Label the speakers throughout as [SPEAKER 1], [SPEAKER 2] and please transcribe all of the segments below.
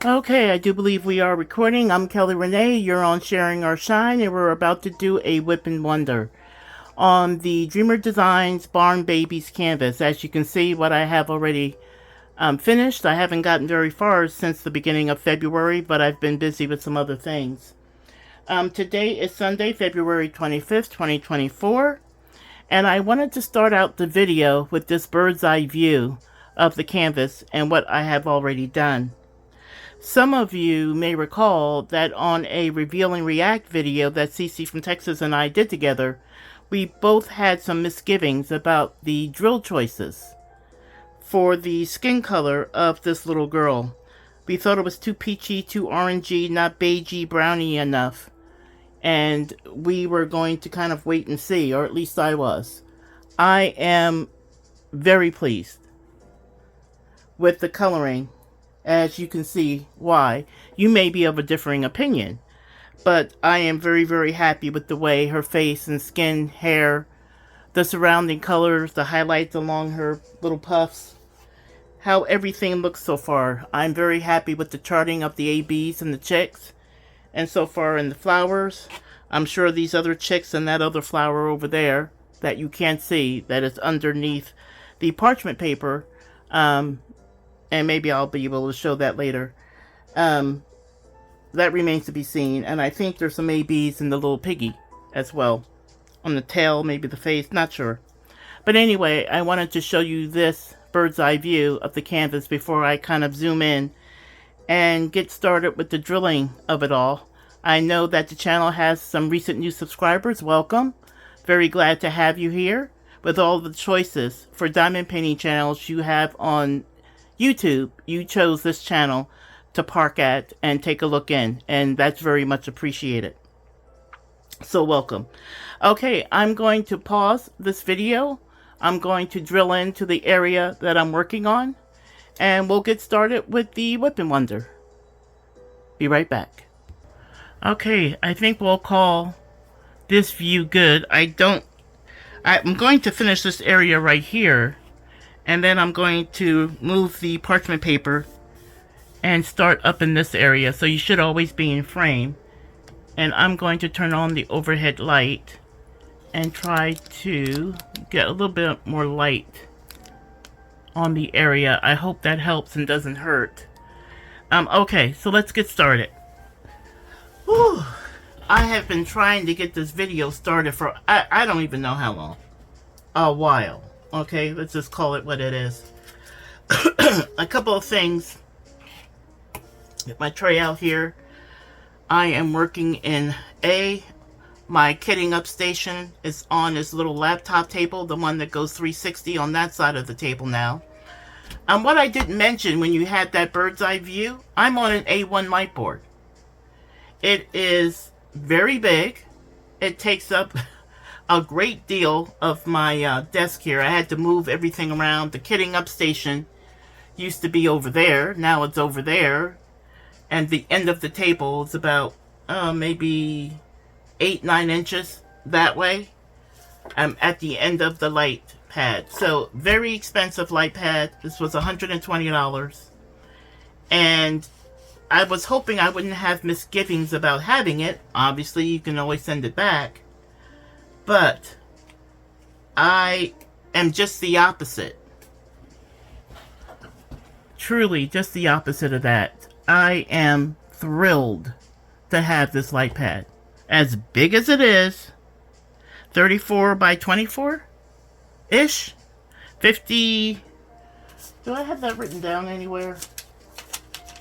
[SPEAKER 1] Okay, I do believe we are recording. I'm Kelly Renee. You're on Sharing Our Shine, and we're about to do a WIP Wonder on the Dreamer Designs Barn Babies canvas. As you can see, what I have already finished. I haven't gotten very far since the beginning of February, but I've been busy with some other things. Today is Sunday, February 25th, 2024, and I wanted to start out the video with this bird's eye view of the canvas and what I have already done. Some of you may recall that on a Reveal and React video that Cece from Texas and I did together, we both had some misgivings about the drill choices for the skin color of this little girl. We thought it was too peachy, too orangey, not beigey, browny enough. And we were going to kind of wait and see, or at least I was. I am very pleased with the coloring. As you can see why. You may be of a differing opinion, but I am very, very happy with the way her face and skin, hair, the surrounding colors, the highlights along her little puffs, how everything looks so far. I'm very happy with the charting of the ABs and the chicks, and so far in the flowers. I'm sure these other chicks and that other flower over there that you can't see, that is underneath the parchment paper, and maybe I'll be able to show that later. That remains to be seen. And I think there's some ABs in the little piggy as well. On the tail, maybe the face, not sure. But anyway, I wanted to show you this bird's eye view of the canvas before I kind of zoom in and get started with the drilling of it all. I know that the channel has some recent new subscribers. Welcome. Very glad to have you here. With all the choices for diamond painting channels you have on YouTube, you chose this channel to park at and take a look in, and that's very much appreciated. So welcome. Okay, I'm going to pause this video. I'm going to drill into the area that I'm working on, and we'll get started with the WIP Wonder. Be right back. Okay, I think we'll call this view good. I'm going to finish this area right here, and then I'm going to move the parchment paper and start up in this area. So you should always be in frame. And I'm going to turn on the overhead light and try to get a little bit more light on the area. I hope that helps and doesn't hurt. Okay, so let's get started. Whew. I have been trying to get this video started for, I don't even know how long. A while. Okay, let's just call it what it is. A couple of things. Get my tray out here. I am working in my kitting up station is on this little laptop table, the one that goes 360 on that side of the table now. And what I didn't mention when you had that bird's eye view, I'm on an A1 light board. It is very big. It takes up a great deal of my desk here. I had to move everything around. The kitting up station used to be over there. Now it's over there. And the end of the table is about maybe 8-9 inches that way. I'm at the end of the light pad. So very expensive light pad. This was $120. And I was hoping I wouldn't have misgivings about having it. Obviously, you can always send it back. But I am just the opposite. Truly, just the opposite of that. I am thrilled to have this light pad. As big as it is, 34 by 24-ish? 50... Do I have that written down anywhere?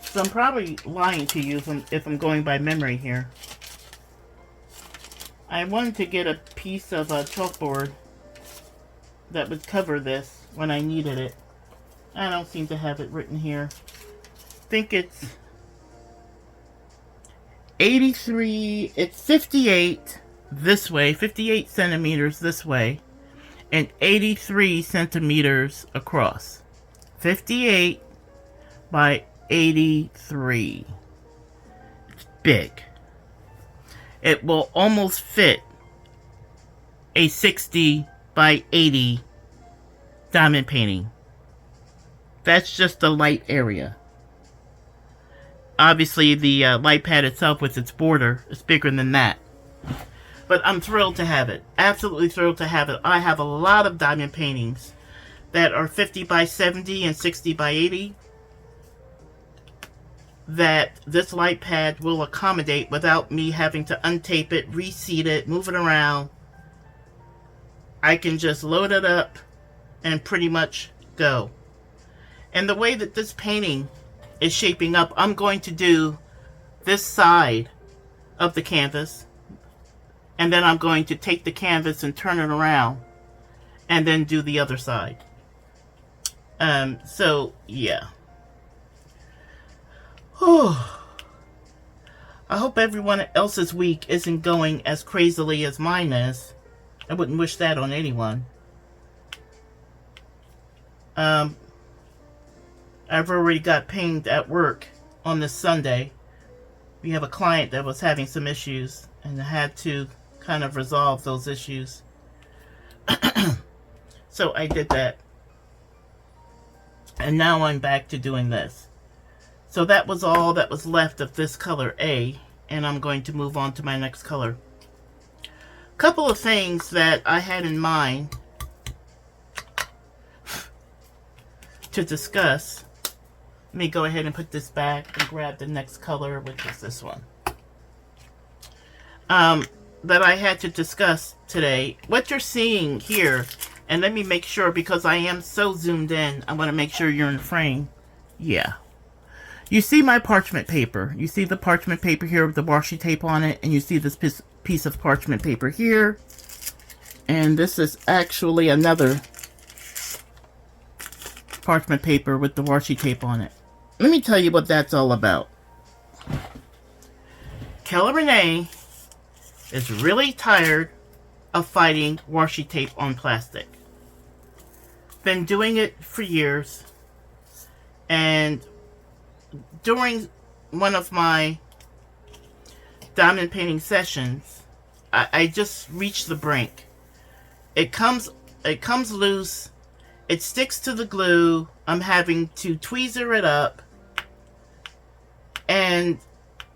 [SPEAKER 1] So I'm probably lying to you if I'm going by memory here. I wanted to get a piece of a chalkboard that would cover this when I needed it. I don't seem to have it written here. I think it's 83, it's 58 this way, 58 centimeters this way, and 83 centimeters across. 58 by 83. It's big. It will almost fit a 60 by 80 diamond painting. That's just the light area. Obviously, the light pad itself with its border is bigger than that. But I'm thrilled to have it. Absolutely thrilled to have it. I have a lot of diamond paintings that are 50 by 70 and 60 by 80 that this light pad will accommodate without me having to untape it, reseat it, move it around. I can just load it up and pretty much go. And the way that this painting is shaping up, I'm going to do this side of the canvas, and then I'm going to take the canvas and turn it around and then do the other side. So yeah. I hope everyone else's week isn't going as crazily as mine is. I wouldn't wish that on anyone. I've already got pinged at work on this Sunday. We have a client that was having some issues and I had to kind of resolve those issues. So I did that. And now I'm back to doing this. So that was all that was left of this color A, and I'm going to move on to my next color. Couple of things that I had in mind to discuss. Let me go ahead and put this back and grab the next color, which is this one. That I had to discuss today. What you're seeing here, and let me make sure because I am so zoomed in, I want to make sure you're in the frame. Yeah. You see my parchment paper. You see the parchment paper here with the washi tape on it, and you see this piece of parchment paper here. And this is actually another parchment paper with the washi tape on it. Let me tell you what that's all about. Kelly Renee is really tired of fighting washi tape on plastic. Been doing it for years, and during one of my diamond painting sessions, I just reached the brink. It comes loose, it sticks to the glue, I'm having to tweezer it up, and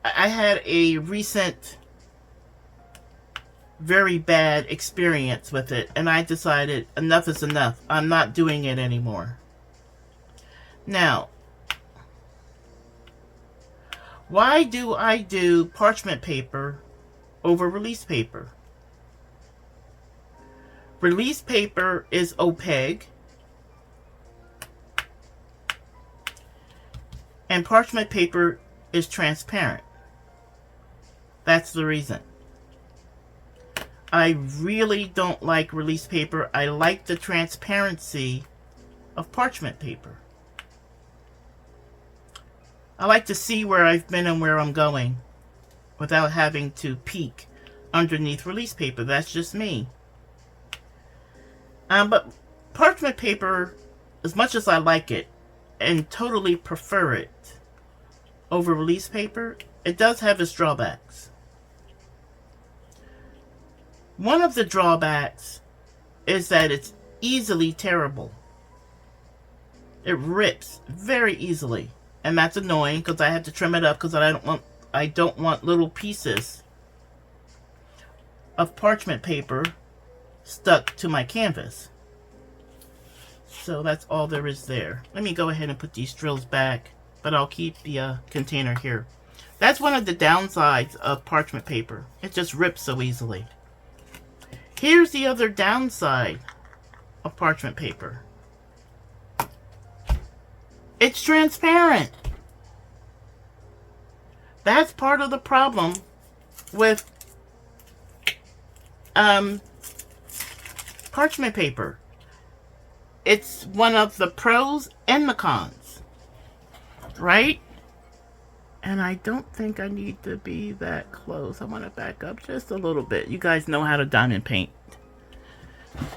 [SPEAKER 1] I had a recent very bad experience with it, and I decided enough is enough. I'm not doing it anymore. Now, why do I do parchment paper over release paper? Release paper is opaque, and parchment paper is transparent. That's the reason. I really don't like release paper. I like the transparency of parchment paper. I like to see where I've been and where I'm going without having to peek underneath release paper. That's just me. But parchment paper, as much as I like it and totally prefer it over release paper, it does have its drawbacks. One of the drawbacks is that it's easily tearable. It rips very easily, and that's annoying because I have to trim it up because I don't want little pieces of parchment paper stuck to my canvas. So that's all there is there. Let me go ahead and put these drills back, but I'll keep the container here. That's one of the downsides of parchment paper. It just rips so easily. Here's the other downside of parchment paper. It's transparent. That's part of the problem with parchment paper. It's one of the pros and the cons, right? And I don't think I need to be that close. I want to back up just a little bit. You guys know how to diamond paint.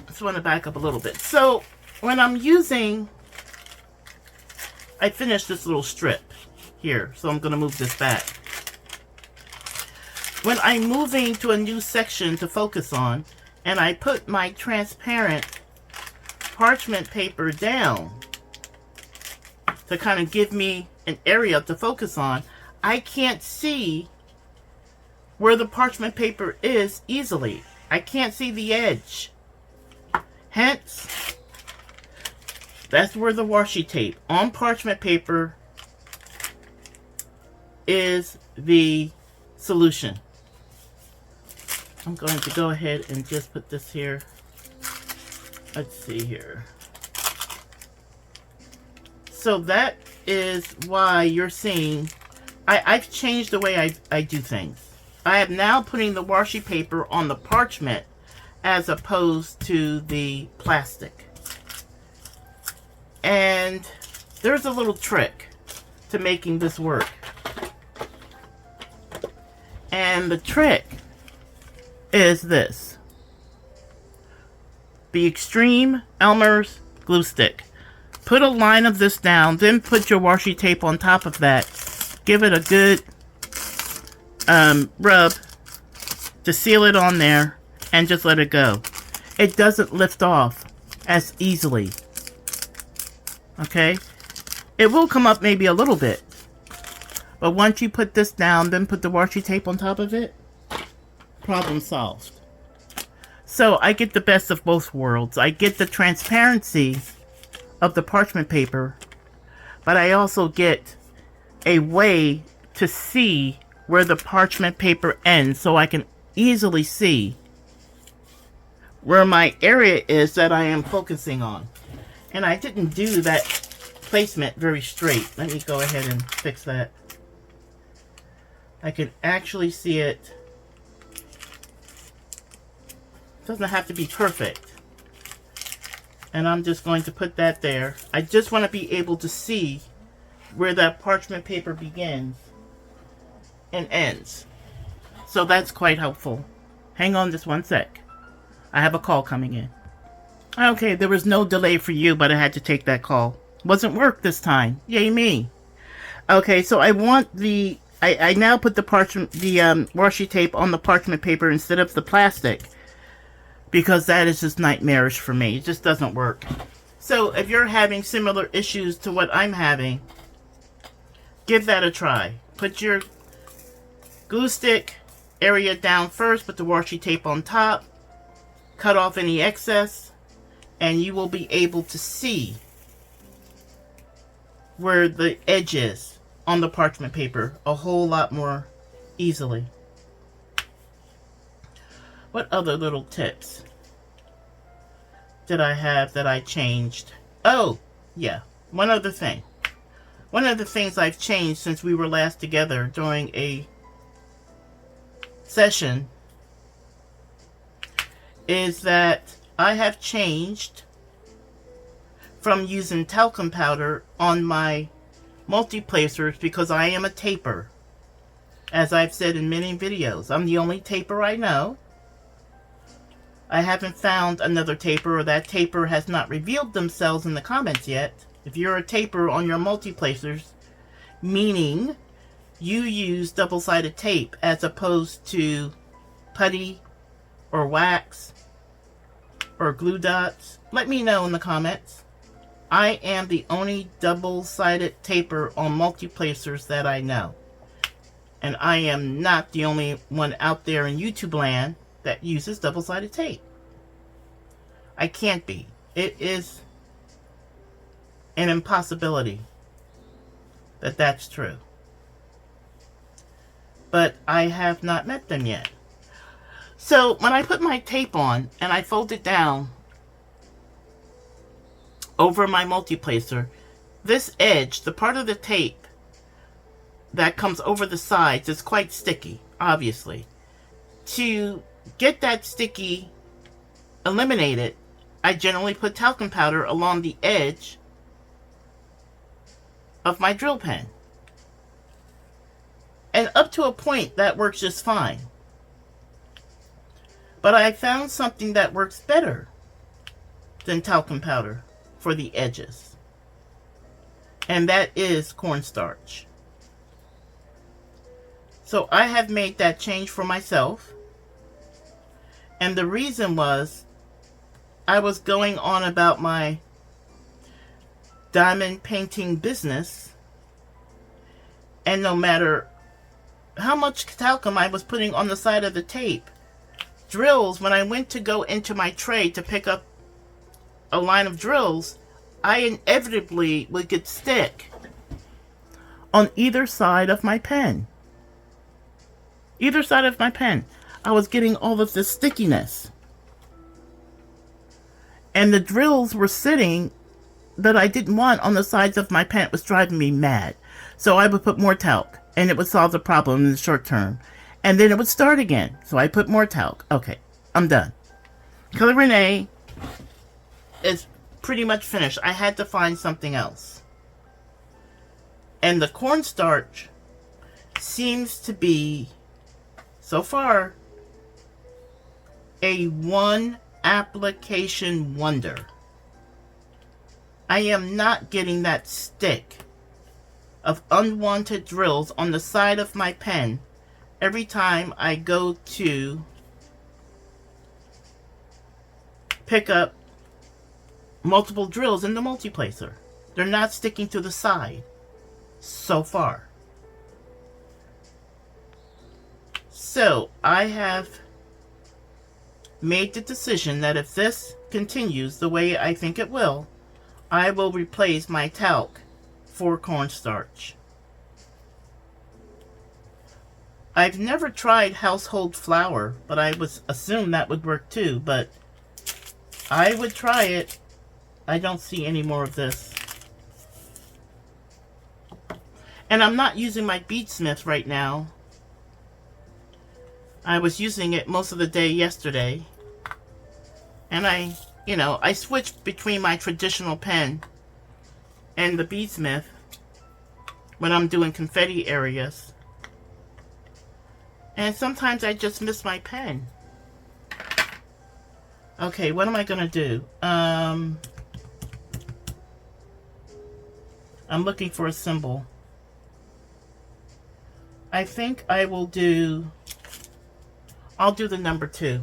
[SPEAKER 1] Just want to back up a little bit. So when I'm using, I finished this little strip here. So I'm going to move this back. When I'm moving to a new section to focus on, and I put my transparent parchment paper down to kind of give me an area to focus on, I can't see where the parchment paper is easily. I can't see the edge. Hence, that's where the washi tape on parchment paper is the solution. I'm going to go ahead and just put this here. Let's see here. So that is why you're seeing, I've changed the way I do things. I am now putting the washi paper on the parchment as opposed to the plastic. And there's a little trick to making this work. And the trick is this. The Extreme Elmer's glue stick. Put a line of this down, then put your washi tape on top of that. Give it a good rub to seal it on there, and just let it go. It doesn't lift off as easily. Okay? It will come up maybe a little bit. But once you put this down, then put the washi tape on top of it, problem solved. So I get the best of both worlds. I get the transparency of the parchment paper, but I also get a way to see where the parchment paper ends, so I can easily see where my area is that I am focusing on. And I didn't do that placement very straight. Let me go ahead and fix that. I can actually see it. Doesn't have to be perfect. And I'm just going to put that there. I just want to be able to see where that parchment paper begins and ends. So that's quite helpful. Hang on just one sec. I have a call coming in. Okay, there was no delay for you, but I had to take that call. Wasn't work this time. Yay me. Okay, so I want the... I now put the parchment, the washi tape on the parchment paper instead of the plastic, because that is just nightmarish for me. It just doesn't work. So if you're having similar issues to what I'm having, give that a try. Put your glue stick area down first, put the washi tape on top, cut off any excess, and you will be able to see where the edge is on the parchment paper a whole lot more easily. What other little tips did I have that I changed? Oh, yeah, one other thing. One of the things I've changed since we were last together during a session is that I have changed from using talcum powder on my multi-placers because I am a taper. As I've said in many videos, I'm the only taper I know. I haven't found another taper, or that taper has not revealed themselves in the comments yet. If you're a taper on your multi-placers, meaning you use double-sided tape as opposed to putty or wax or glue dots, let me know in the comments. I am the only double-sided taper on multi-placers that I know. And I am not the only one out there in YouTube land that uses double-sided tape. I can't be. It is an impossibility that that's true. But I have not met them yet. So when I put my tape on and I fold it down over my multi-placer, this edge, the part of the tape that comes over the sides, is quite sticky, obviously. To get that sticky eliminated, I generally put talcum powder along the edge of my drill pen. And up to a point, that works just fine. But I found something that works better than talcum powder for the edges. And that is cornstarch. So I have made that change for myself. And the reason was, I was going on about my diamond painting business, And no matter how much talcum I was putting on the side of the tape, drills, when I went to go into my tray to pick up a line of drills, I inevitably would get stick on either side of my pen. Either side of my pen. I was getting all of this stickiness. And the drills were sitting that I didn't want on the sides of my pen. It was driving me mad. So I would put more talc, and it would solve the problem in the short term. And then it would start again. So I put more talc. Okay, I'm done. Color Renee is pretty much finished. I had to find something else. And the cornstarch seems to be, so far, a one application wonder. I am not getting that stick of unwanted drills on the side of my pen every time I go to pick up multiple drills in the multiplacer. They're not sticking to the side so far. So I have made the decision that if this continues the way I think it will, I will replace my talc for cornstarch. I've never tried household flour, but I would assume that would work too, but I would try it. I don't see any more of this. And I'm not using my beadsmith right now. I was using it most of the day yesterday. And I switched between my traditional pen and the beadsmith when I'm doing confetti areas. And sometimes I just miss my pen. Okay, what am I gonna do? I'm looking for a symbol. I think I'll do the number 2.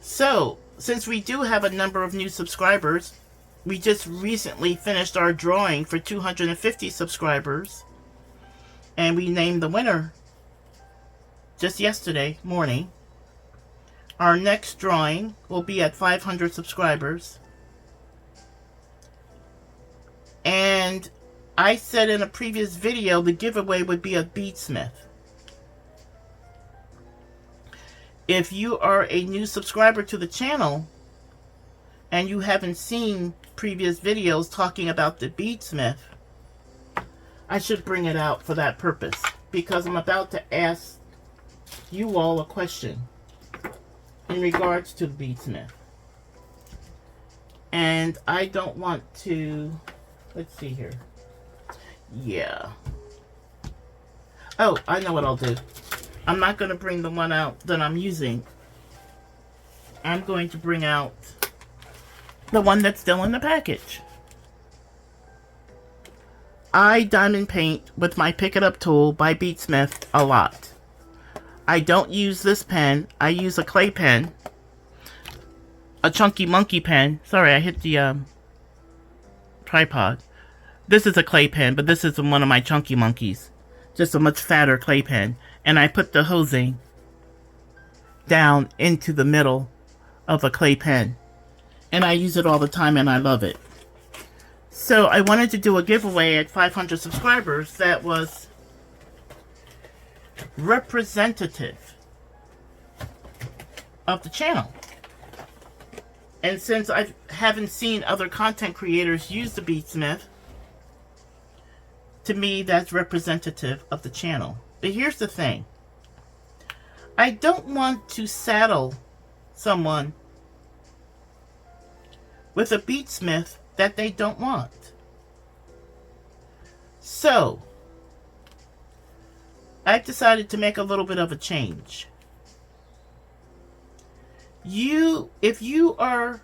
[SPEAKER 1] So, since we do have a number of new subscribers, we just recently finished our drawing for 250 subscribers, and we named the winner just yesterday morning. Our next drawing will be at 500 subscribers. And I said in a previous video the giveaway would be a beadsmith. If you are a new subscriber to the channel and you haven't seen previous videos talking about the beadsmith, I should bring it out for that purpose, because I'm about to ask you all a question in regards to the beadsmith. And I don't want to, let's see here. Yeah. Oh, I know what I'll do. I'm not going to bring the one out that I'm using. I'm going to bring out the one that's still in the package. I diamond paint with my Pick It Up tool by Beadsmith a lot. I don't use this pen. I use a clay pen. A Chunky Monkey pen. Sorry, I hit the tripod. This is a clay pen, but this is one of my Chunky Monkeys. Just a much fatter clay pen. And I put the hosing down into the middle of a clay pen. And I use it all the time and I love it. So I wanted to do a giveaway at 500 subscribers that was representative of the channel. And since I haven't seen other content creators use the beadsmith, to me that's representative of the channel. But here's the thing. I don't want to saddle someone with a beadsmith that they don't want. So, I've decided to make a little bit of a change. If you are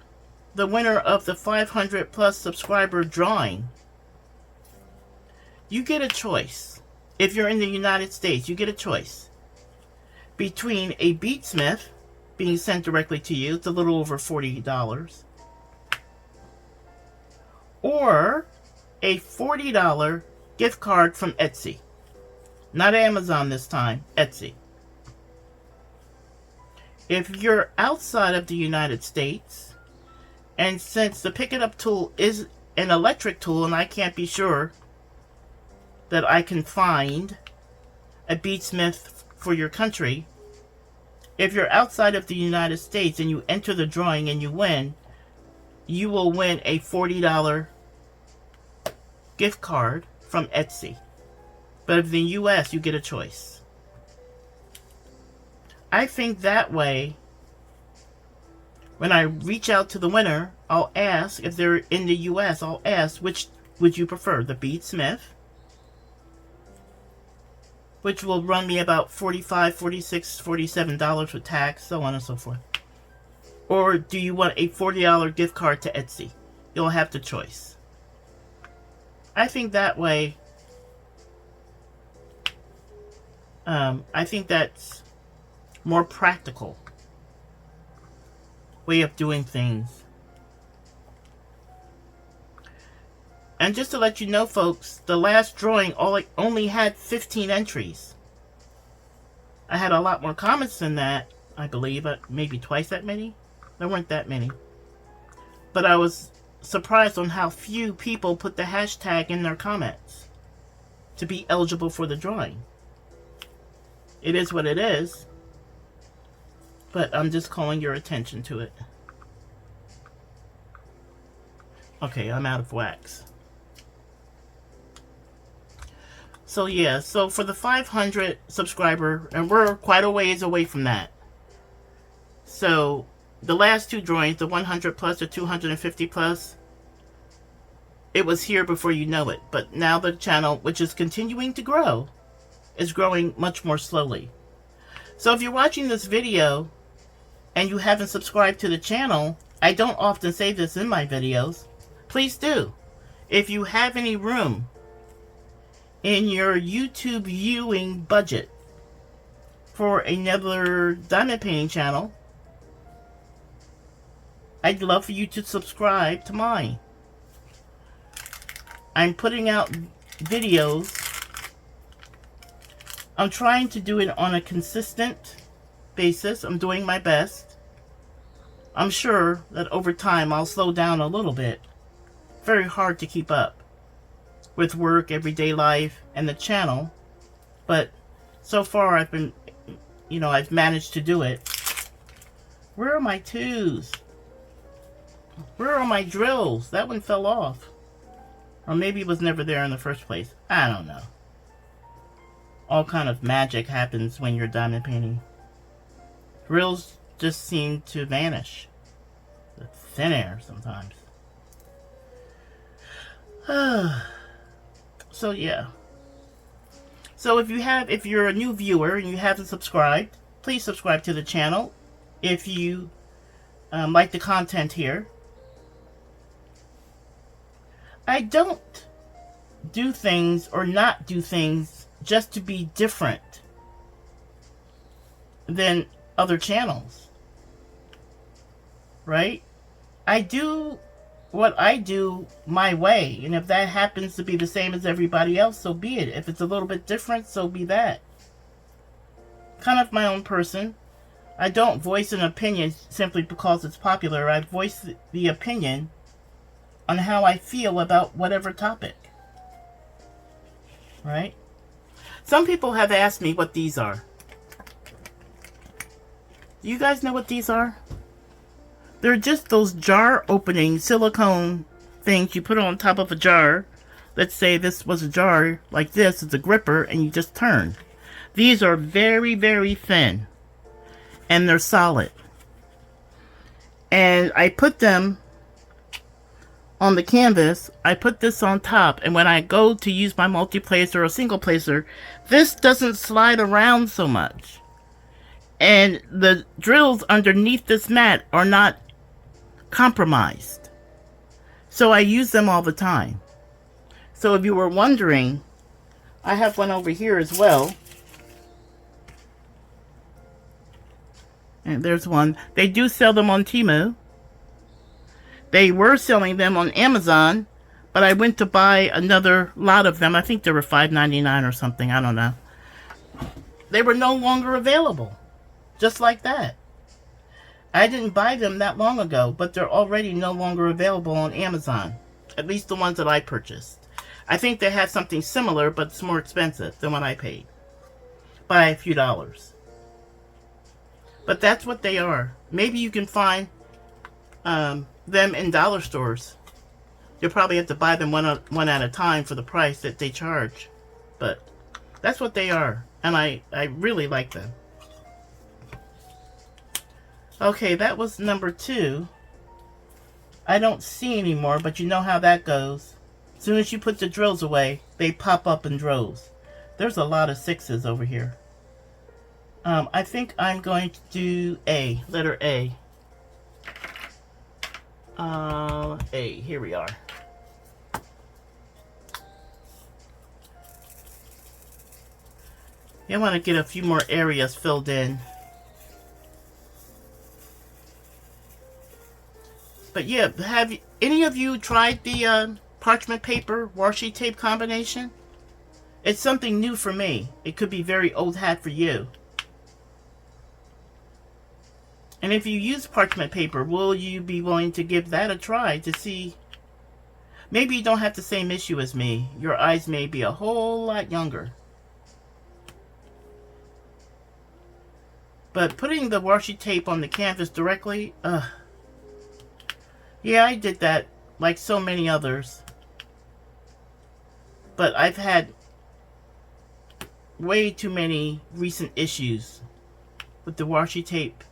[SPEAKER 1] the winner of the 500 plus subscriber drawing, you get a choice. If you're in the United States, you get a choice between a beadsmith being sent directly to you. It's a little over $40. or a $40 gift card from Etsy. Not Amazon this time, Etsy. If you're outside of the United States, and since the pick it up tool is an electric tool and I can't be sure that I can find a beadsmith for your country, if you're outside of the United States and you enter the drawing and you win, you will win a $40 gift card from Etsy. But if in the US, you get a choice. I think that way, when I reach out to the winner, I'll ask, if they're in the US, I'll ask, which would you prefer? The beadsmith, which will run me about $45, $46, $47 with tax, so on and so forth. Or do you want a $40 gift card to Etsy? You'll have the choice. I think that way, I think that's more practical way of doing things. And just to let you know, folks, the last drawing only had 15 entries. I had a lot more comments than that, I believe, maybe twice that many. There weren't that many. But I was surprised on how few people put the hashtag in their comments to be eligible for the drawing. It is what it is, but I'm just calling your attention to it. Okay, I'm out of wax. So yeah, so for the 500 subscriber, and we're quite a ways away from that. So the last two drawings, the 100 plus, the 250 plus, it was here before you know it. But now the channel, which is continuing to grow, is growing much more slowly. So if you're watching this video and you haven't subscribed to the channel, I don't often say this in my videos, please do. If you have any room in your YouTube viewing budget for another diamond painting channel, I'd love for you to subscribe to mine. I'm putting out videos. I'm trying to do it on a consistent basis. I'm doing my best. I'm sure that over time I'll slow down a little bit. Very hard to keep up with work, everyday life, and the channel. But so far I've been, I've managed to do it. Where are my twos? Where are my drills? That one fell off. Or maybe it was never there in the first place. I don't know. All kind of magic happens when you're diamond painting. Drills just seem to vanish. The thin air sometimes. So yeah. So if you're a new viewer and you haven't subscribed, please subscribe to the channel. If you like the content here. I don't do things or not do things just to be different than other channels, right? I do what I do my way, and if that happens to be the same as everybody else, so be it. If it's a little bit different, so be that. Kind of my own person. I don't voice an opinion simply because it's popular. I voice the opinion on how I feel about whatever topic, right? Some people have asked me what these are. Do you guys know what these are? They're just those jar opening silicone things you put on top of a jar. Let's say this was a jar like this. It's a gripper and you just turn. These are very, very thin. And they're solid. And I put them on the canvas. I put this on top, and when I go to use my multi-placer or single placer, this doesn't slide around so much. And the drills underneath this mat are not compromised. So I use them all the time. So if you were wondering, I have one over here as well. And there's one. They do sell them on Temu. They were selling them on Amazon, But I went to buy another lot of them. I think they were $5.99 or something. I don't know. They were no longer available. Just like that. I didn't buy them that long ago, but they're already no longer available on Amazon. At least the ones that I purchased. I think they had something similar, but it's more expensive than what I paid. By a few dollars. But that's what they are. Maybe you can find them in dollar stores. You'll probably have to buy them one at a time for the price that they charge. But that's what they are. And I really like them. Okay, that was number 2. I don't see anymore, but you know how that goes. As soon as you put the drills away, they pop up in droves. There's a lot of 6s over here. I think I'm going to do A. Letter A. A. Here we are. I want to get a few more areas filled in. But yeah, have any of you tried the parchment paper washi tape combination? It's something new for me. It could be very old hat for you. And if you use parchment paper, will you be willing to give that a try to see? Maybe you don't have the same issue as me. Your eyes may be a whole lot younger. But putting the washi tape on the canvas directly, yeah, I did that like so many others. But I've had way too many recent issues with the washi tape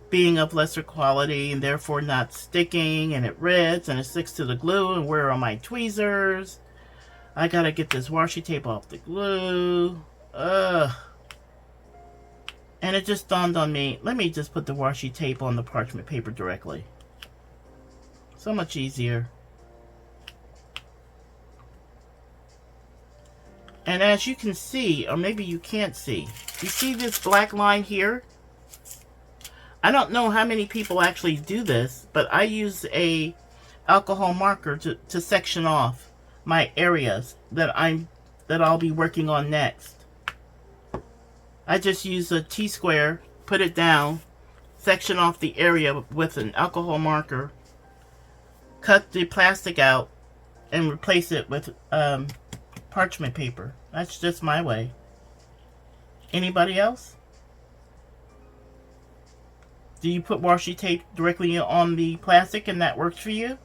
[SPEAKER 1] being of lesser quality and therefore not sticking, and it rips and it sticks to the glue, and where are my tweezers? I gotta get this washi tape off the glue. And it just dawned on me, let me just put the washi tape on the parchment paper directly. So much easier. And as you can see, or maybe you can't see, you see this black line here? I don't know how many people actually do this, but I use a alcohol marker to section off my areas that I'll be working on next. I just use a T-square, put it down, section off the area with an alcohol marker, cut the plastic out, and replace it with parchment paper. That's just my way. Anybody else? Do you put washi tape directly on the plastic and that works for you?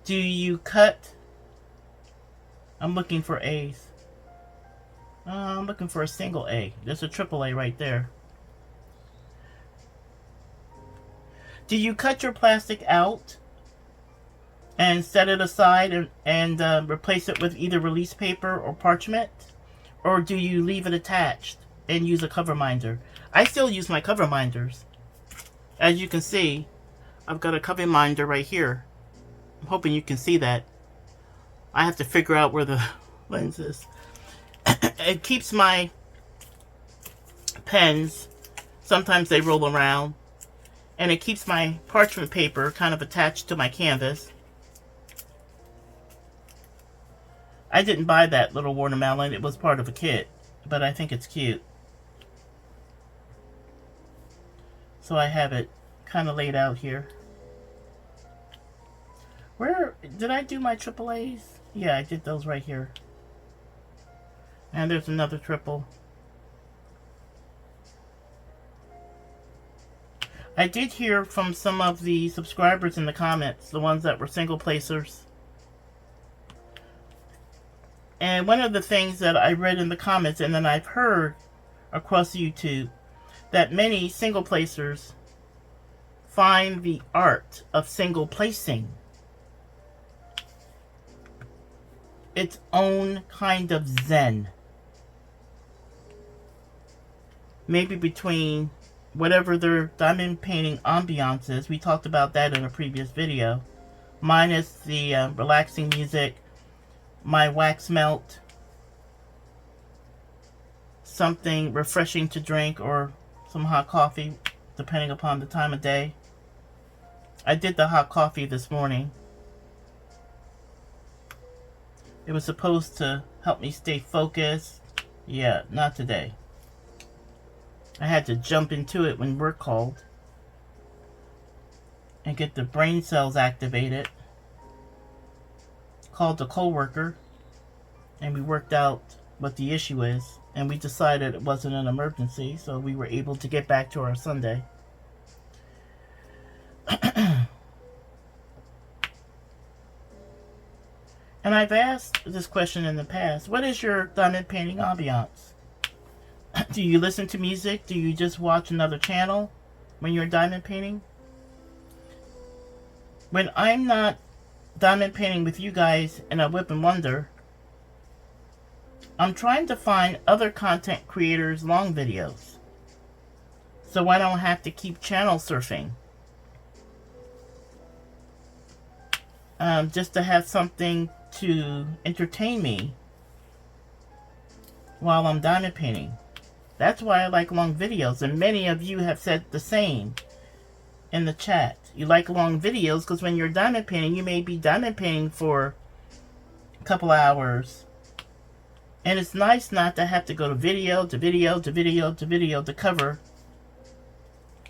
[SPEAKER 1] Do you cut? I'm looking for A's. I'm looking for a single A. There's a triple A right there. Do you cut your plastic out and set it aside and replace it with either release paper or parchment? Or do you leave it attached and use a cover minder? I still use my cover minders. As you can see, I've got a cover minder right here. I'm hoping you can see that. I have to figure out where the lens is. It keeps my pens, sometimes they roll around, and it keeps my parchment paper kind of attached to my canvas. I didn't buy that little watermelon, it was part of a kit, but I think it's cute. So I have it kind of laid out here. Where did I do my triple A's? Yeah, I did those right here. And there's another triple. I did hear from some of the subscribers in the comments, the ones that were single placers. And one of the things that I read in the comments, and then I've heard across YouTube, that many single placers find the art of single placing its own kind of zen. Maybe between whatever their diamond painting ambiance is. We talked about that in a previous video. Minus the relaxing music, my wax melt, something refreshing to drink, or some hot coffee, depending upon the time of day. I did the hot coffee this morning. It was supposed to help me stay focused. Yeah, not today. I had to jump into it when work called and get the brain cells activated. Called the coworker and we worked out what the issue is, and we decided it wasn't an emergency, so we were able to get back to our Sunday. And I've asked this question in the past. What is your diamond painting ambiance? Do you listen to music? Do you just watch another channel when you're diamond painting? When I'm not diamond painting with you guys in a WIP Wonder, I'm trying to find other content creators' long videos, so I don't have to keep channel surfing. Just to have something to entertain me while I'm diamond painting. That's why I like long videos, and many of you have said the same in the chat. You like long videos because when you're diamond painting, you may be diamond painting for a couple hours, and it's nice not to have to go to video to video to video to video to cover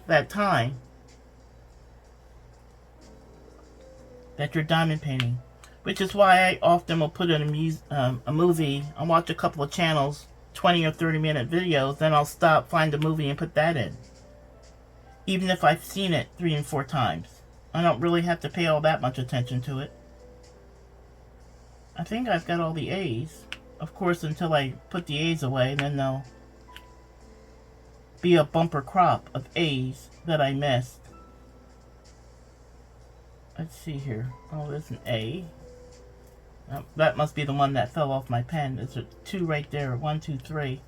[SPEAKER 1] that time that you're diamond painting. Which is why I often will put in a movie. I'll watch a couple of channels, 20 or 30-minute videos, then I'll stop, find a movie, and put that in. Even if I've seen it 3 and 4 times. I don't really have to pay all that much attention to it. I think I've got all the A's. Of course, until I put the A's away, then there'll be a bumper crop of A's that I missed. Let's see here. Oh, there's an A. That must be the one that fell off my pen. There's a 2 right there. 1, 2, 3.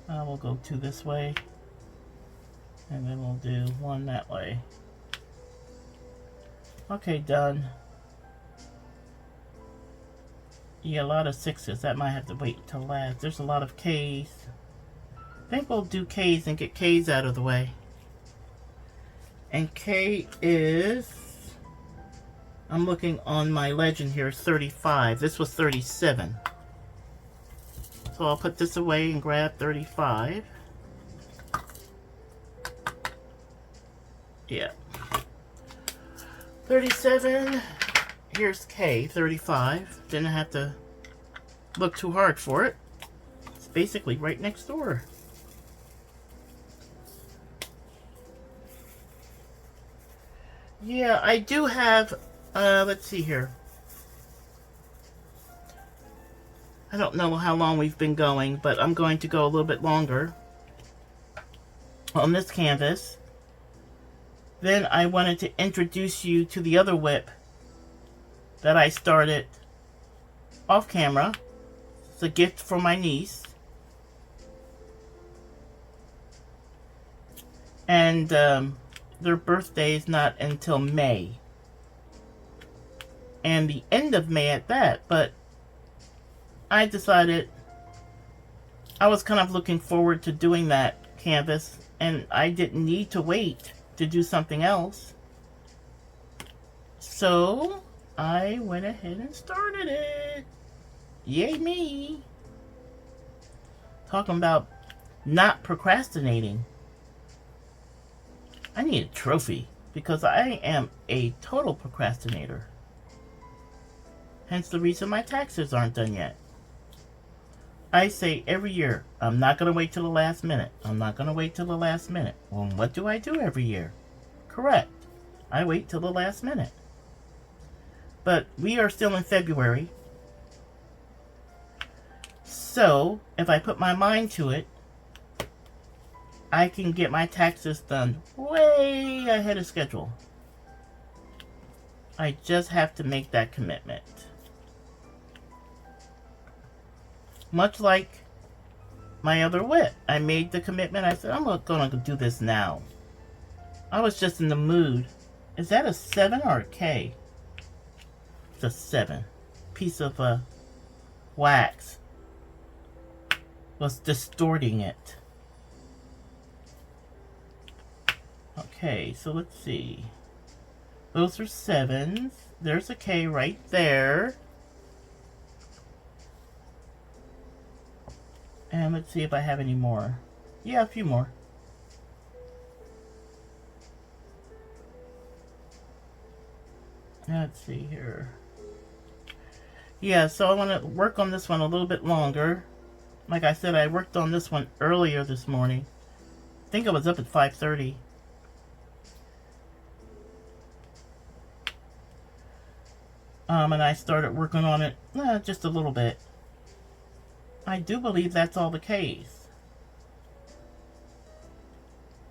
[SPEAKER 1] We'll go 2 this way. And then we'll do 1 that way. Okay, done. Yeah, a lot of 6s. That might have to wait till last. There's a lot of K's. I think we'll do K's and get K's out of the way. And K is... I'm looking on my legend here, 35. This was 37. So I'll put this away and grab 35. Yeah. 37. Here's K, 35. Didn't have to look too hard for it. It's basically right next door. Yeah, I do have... let's see here. I don't know how long we've been going, but I'm going to go a little bit longer on this canvas. Then I wanted to introduce you to the other WIP that I started off camera. It's a gift from my niece. And their birthday is not until May. And the end of May at that, but I decided I was kind of looking forward to doing that canvas, and I didn't need to wait to do something else. So I went ahead and started it. Yay me. Talking about not procrastinating. I need a trophy because I am a total procrastinator. Hence the reason my taxes aren't done yet. I say every year, I'm not going to wait till the last minute. I'm not going to wait till the last minute. Well, what do I do every year? Correct. I wait till the last minute. But we are still in February. So, if I put my mind to it, I can get my taxes done way ahead of schedule. I just have to make that commitment. Much like my other WIP. I made the commitment. I said, I'm not going to do this now. I was just in the mood. Is that a 7 or a K? It's a 7. Piece of wax was distorting it. Okay, so let's see. Those are 7s. There's a K right there. And let's see if I have any more. Yeah, a few more. Let's see here. Yeah, so I want to work on this one a little bit longer. Like I said, I worked on this one earlier this morning. I think I was up at 5:30. And I started working on it just a little bit. I do believe that's all the case.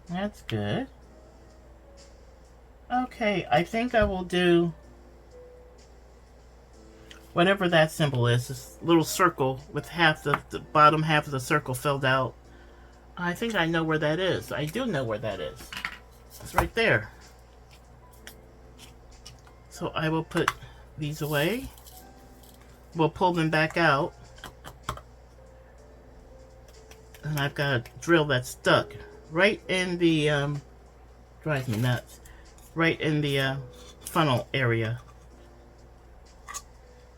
[SPEAKER 1] That's good. Okay, I think I will do whatever that symbol is. This little circle with half the bottom half of the circle filled out. I think I know where that is. I do know where that is. It's right there. So I will put these away. We'll pull them back out. And I've got a drill that's stuck right in the, drives me nuts, right in the funnel area.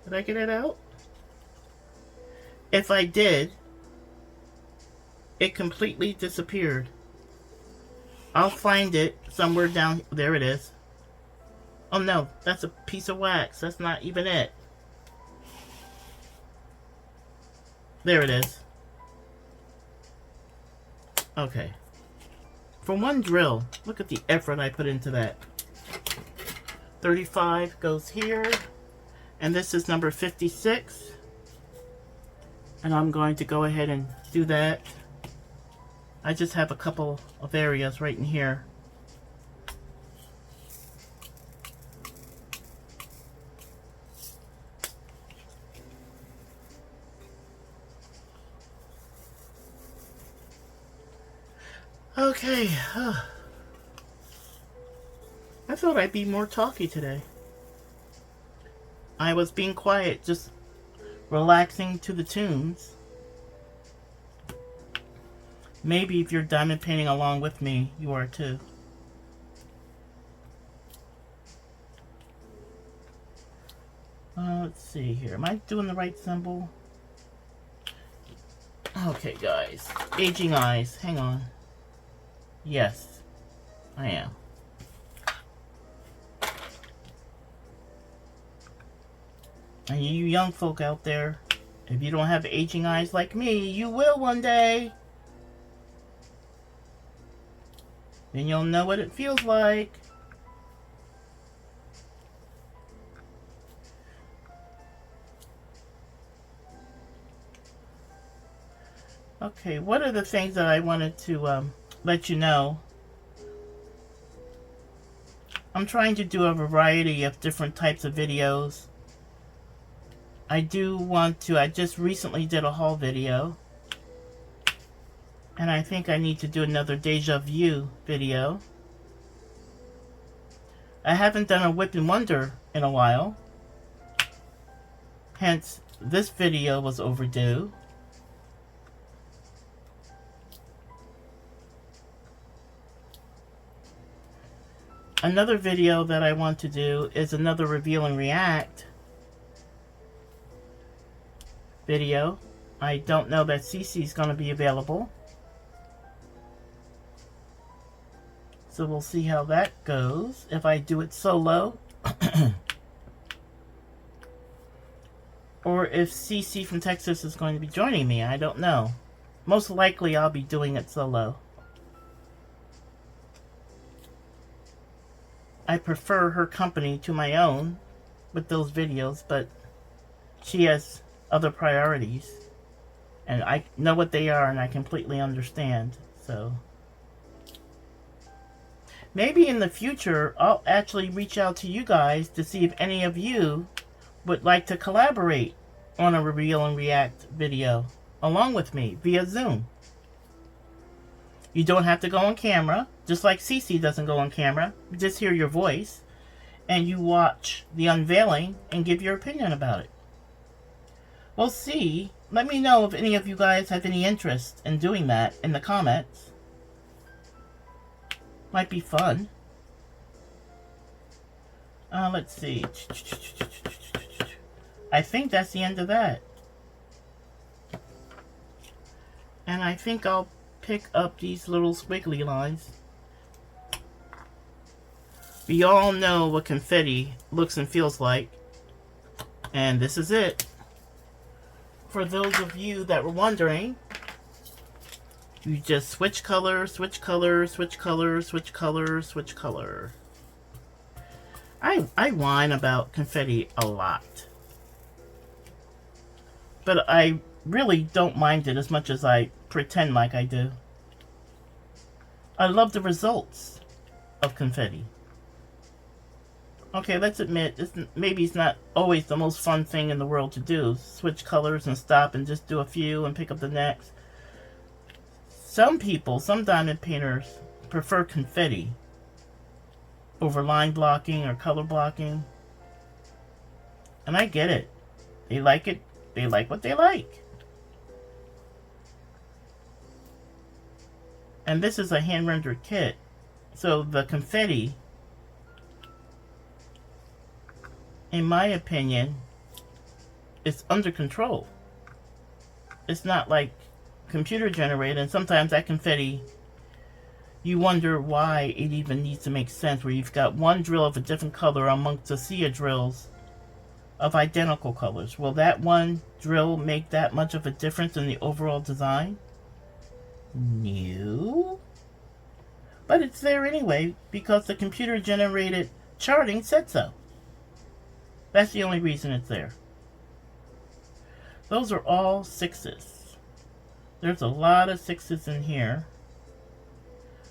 [SPEAKER 1] Did I get it out? If I did, it completely disappeared. I'll find it somewhere down, there it is. Oh no, that's a piece of wax, that's not even it. There it is. Okay. For one drill, look at the effort I put into that. 35 goes here. And this is number 56. And I'm going to go ahead and do that. I just have a couple of areas right in here. Okay. I thought I'd be more talky today. I was being quiet, just relaxing to the tunes. Maybe if you're diamond painting along with me, you are too. Let's see here. Am I doing the right symbol? Okay, guys. Aging eyes. Hang on. Yes, I am. And you young folk out there, if you don't have aging eyes like me, you will one day. Then you'll know what it feels like. Okay, what are the things that I wanted to let you know? I'm trying to do a variety of different types of videos. I do want to, I just recently did a haul video. And I think I need to do another Deja Vu video. I haven't done a WIP Wonder in a while. Hence, this video was overdue. Another video that I want to do is another Reveal and React video. I don't know that CC is going to be available. So we'll see how that goes. If I do it solo. Or if CC from Texas is going to be joining me. I don't know. Most likely I'll be doing it solo. I prefer her company to my own with those videos, but she has other priorities. And I know what they are, and I completely understand. So maybe in the future, I'll actually reach out to you guys to see if any of you would like to collaborate on a Reveal and React video along with me via Zoom. You don't have to go on camera, just like CC doesn't go on camera. You just hear your voice, and you watch the unveiling and give your opinion about it. We'll see. Let me know if any of you guys have any interest in doing that in the comments. Might be fun. Let's see. I think that's the end of that. And I think I'll pick up these little squiggly lines. We all know what confetti looks and feels like. And this is it. For those of you that were wondering, you just switch color, switch color, switch color, switch color, switch color. I whine about confetti a lot. But I really don't mind it as much as I pretend like I do. I love the results of confetti. Okay, let's admit, maybe it's not always the most fun thing in the world to do. Switch colors and stop and just do a few and pick up the next. Some people, some diamond painters, prefer confetti over line blocking or color blocking. And I get it. They like it. They like what they like. And this is a hand-rendered kit. So the confetti, in my opinion, is under control. It's not like computer generated, and sometimes that confetti, you wonder why it even needs to make sense, where you've got one drill of a different color amongst a sea of drills of identical colors. Will that one drill make that much of a difference in the overall design? No. But it's there anyway, because the computer generated charting said so. That's the only reason it's there. Those are all 6s. There's a lot of 6s in here.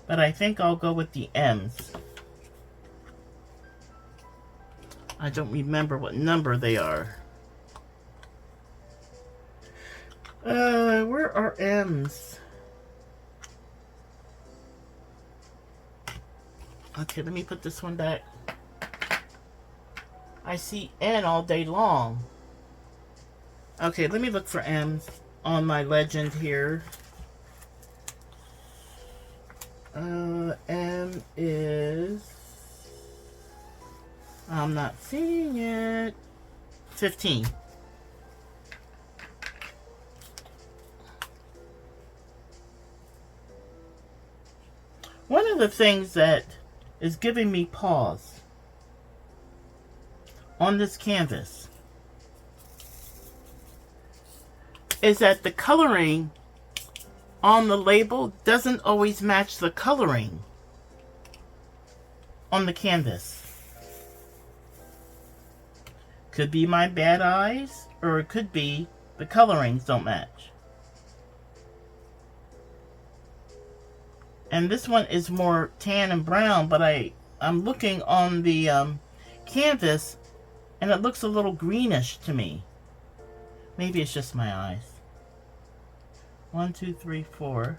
[SPEAKER 1] But I think I'll go with the M's. I don't remember what number they are. Where are M's? Okay, let me put this one back. I see N all day long. Okay, let me look for M's on my legend here. M is... I'm not seeing it. 15. One of the things that is giving me pause on this canvas is that the coloring on the label doesn't always match the coloring on the canvas. Could be my bad eyes, or it could be the colorings don't match. And this one is more tan and brown, but I'm looking on the canvas and it looks a little greenish to me. Maybe it's just my eyes. 1, 2, 3, 4.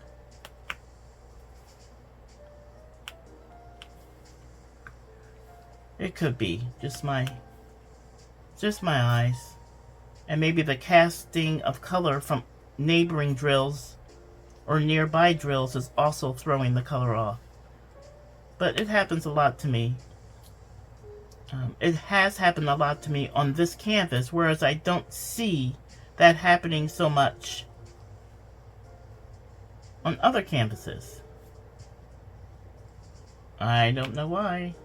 [SPEAKER 1] It could be just my eyes. And maybe the casting of color from neighboring drills or nearby drills is also throwing the color off. But it happens a lot to me. It has happened a lot to me on this canvas, whereas I don't see that happening so much on other canvases. I don't know why.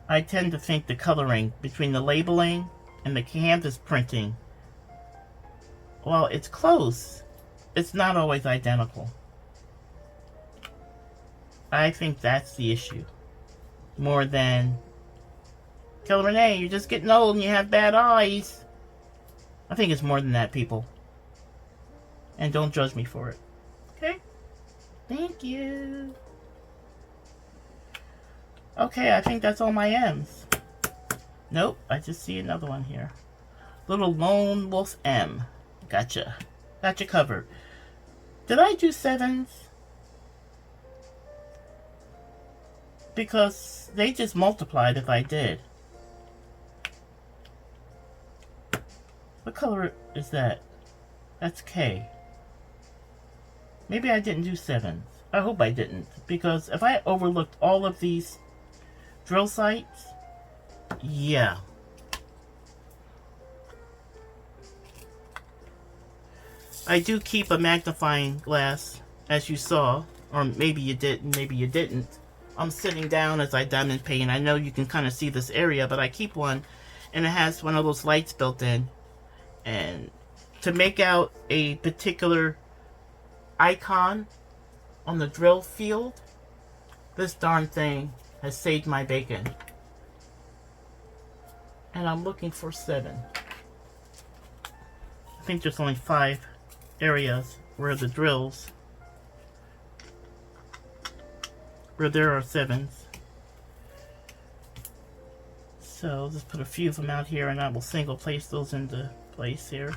[SPEAKER 1] I tend to think the coloring between the labeling and the canvas printing, while it's close, it's not always identical. I think that's the issue. More than, Killer Renee, you're just getting old and you have bad eyes. I think it's more than that, people. And don't judge me for it. Okay? Thank you. Okay, I think that's all my M's. Nope, I just see another one here. Little Lone Wolf M. Gotcha. Gotcha covered. Did I do 7s? Because they just multiplied if I did. What color is that? That's K. Maybe I didn't do 7s. I hope I didn't, because if I overlooked all of these drill sites, yeah. I do keep a magnifying glass, as you saw, or maybe you didn't, maybe you didn't. I'm sitting down as I diamond paint. I know you can kind of see this area, but I keep one, and it has one of those lights built in. And to make out a particular icon on the drill field, this darn thing has saved my bacon. And I'm looking for 7. I think there's only 5 areas where the drills, where there are 7s. So I'll just put a few of them out here, and I will single place those into place here.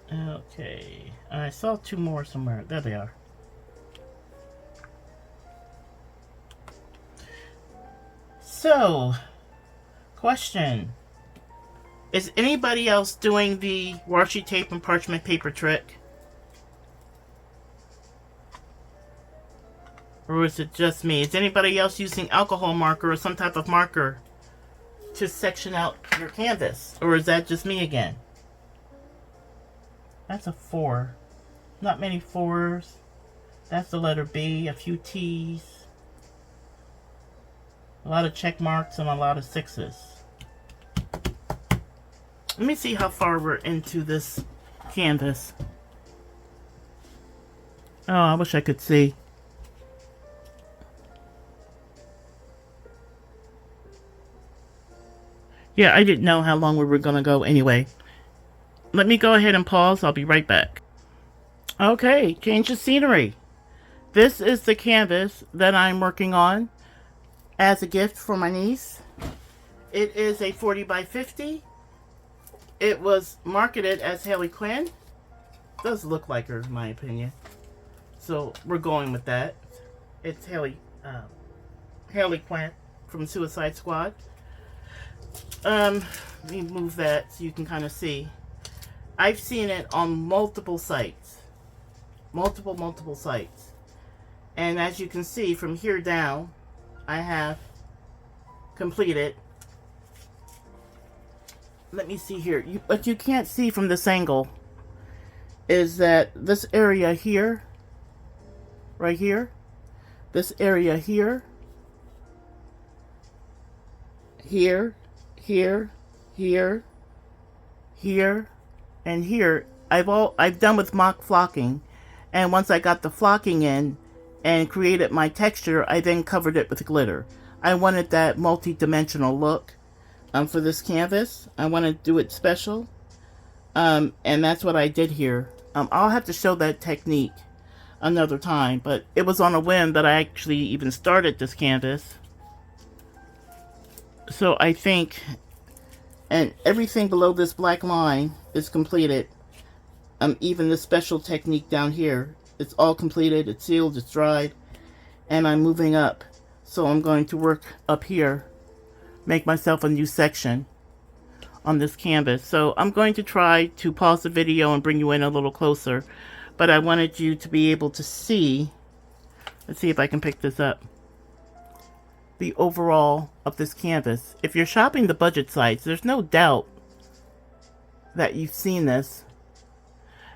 [SPEAKER 1] Okay, I saw 2 more somewhere. There they are. So, question. Is anybody else doing the washi tape and parchment paper trick? Or is it just me? Is anybody else using alcohol marker or some type of marker to section out your canvas? Or is that just me again? That's a 4. Not many 4s. That's the letter B, a few T's. A lot of check marks and a lot of 6s. Let me see how far we're into this canvas. Oh, I wish I could see. Yeah, I didn't know how long we were going to go anyway. Let me go ahead and pause. I'll be right back. Okay, change of scenery. This is the canvas that I'm working on as a gift for my niece. It is a 40 by 50. It was marketed as Haley Quinn. Does look like her, in my opinion. So we're going with that. It's Haley Quinn from Suicide Squad. Let me move that so you can kind of see. I've seen it on multiple sites. Multiple sites. And as you can see from here down, I have completed. Let me see here. What you can't see from this angle is that this area here, right here, this area here, here, here, here, here, and here, I've done with mock flocking. And once I got the flocking in and created my texture, I then covered it with glitter. I wanted that multi-dimensional look for this canvas. I want to do it special. And that's what I did here. I'll have to show that technique another time, but it was on a whim that I actually even started this canvas. So I think, and everything below this black line is completed. Even the special technique down here, it's all completed, it's sealed, it's dried, and I'm moving up. So I'm going to work up here, make myself a new section on this canvas. So I'm going to try to pause the video and bring you in a little closer, but I wanted you to be able to see, let's see if I can pick this up, the overall of this canvas. If you're shopping the budget sites, there's no doubt that you've seen this.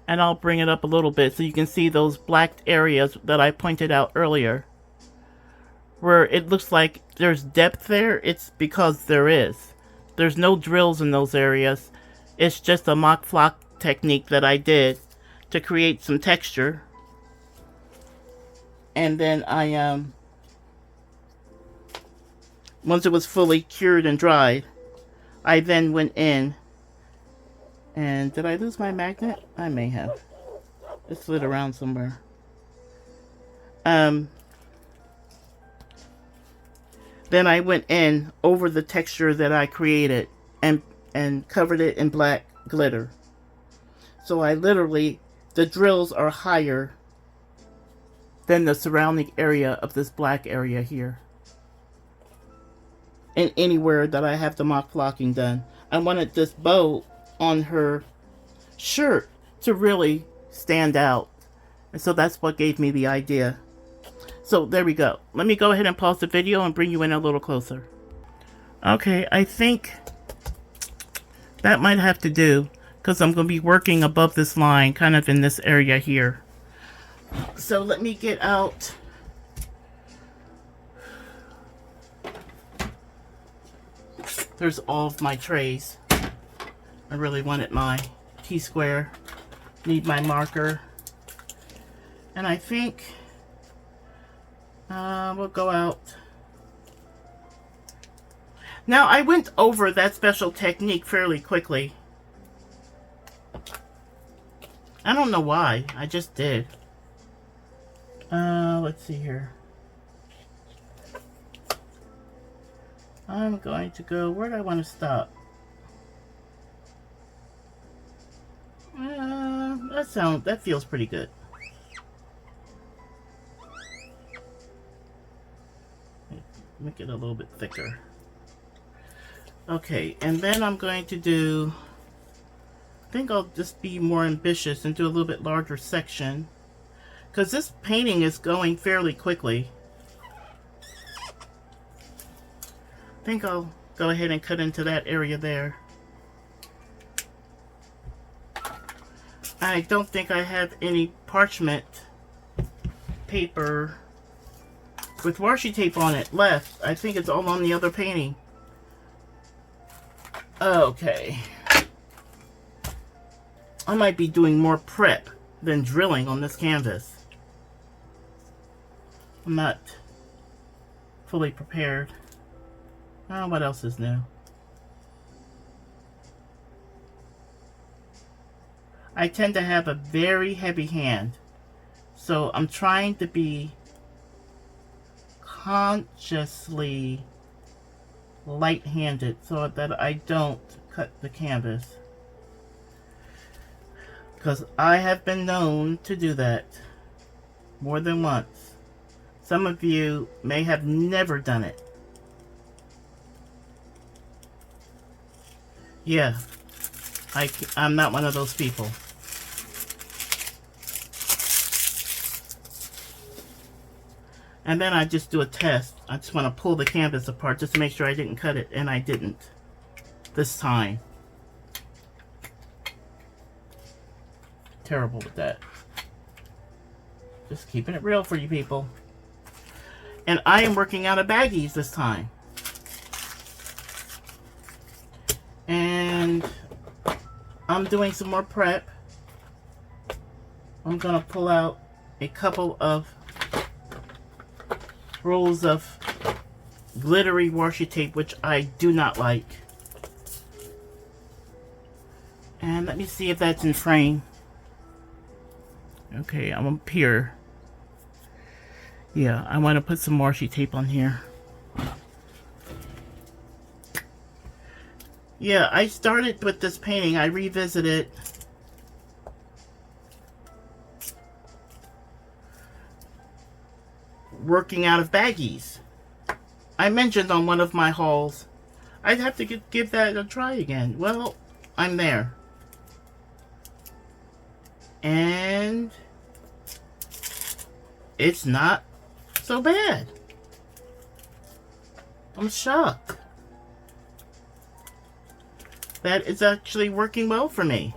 [SPEAKER 1] And I'll bring it up a little bit so you can see those blacked areas that I pointed out earlier, where it looks like there's depth there. It's because there is. There's no drills in those areas. It's just a mock flock technique that I did to create some texture. And then I once it was fully cured and dried, I then went in. And did I lose my magnet? I may have. It slid around somewhere. Then I went in over the texture that I created and covered it in black glitter. So I literally, the drills are higher than the surrounding area of this black area here. and anywhere that I have the mock flocking done. I wanted this bow on her shirt to really stand out. And so that's what gave me the idea. So there we go. Let me go ahead and pause the video and bring you in a little closer. Okay, I think that might have to do because I'm going to be working above this line, kind of in this area here. So let me get out. There's all of my trays. I really wanted my T-square. Need my marker. And I think we'll go out. Now, I went over that special technique fairly quickly. I don't know why. I just did. Let's see here. I'm going to go, where do I want to stop? That feels pretty good. Make it a little bit thicker. Okay, and then I'm going to do, I think I'll just be more ambitious and do a little bit larger section, because this painting is going fairly quickly. I think I'll go ahead and cut into that area there. I don't think I have any parchment paper with washi tape on it left. I think it's all on the other painting. Okay. I might be doing more prep than drilling on this canvas. I'm not fully prepared. What else is new? I tend to have a very heavy hand, so I'm trying to be consciously light-handed so that I don't cut the canvas, because I have been known to do that more than once. Some of you may have never done it. Yeah, I'm not one of those people. And then I just do a test. I just want to pull the canvas apart just to make sure I didn't cut it, and I didn't this time. Terrible with that. Just keeping it real for you people. And I am working out of baggies this time. And I'm doing some more prep. I'm going to pull out a couple of rolls of glittery washi tape, which I do not like. And let me see if that's in frame. Okay, I'm up here. Yeah, I want to put some washi tape on here. Yeah, I started with this painting. I revisited working out of baggies. I mentioned on one of my hauls, I'd have to give that a try again. Well, I'm there. And it's not so bad. I'm shocked. That is actually working well for me.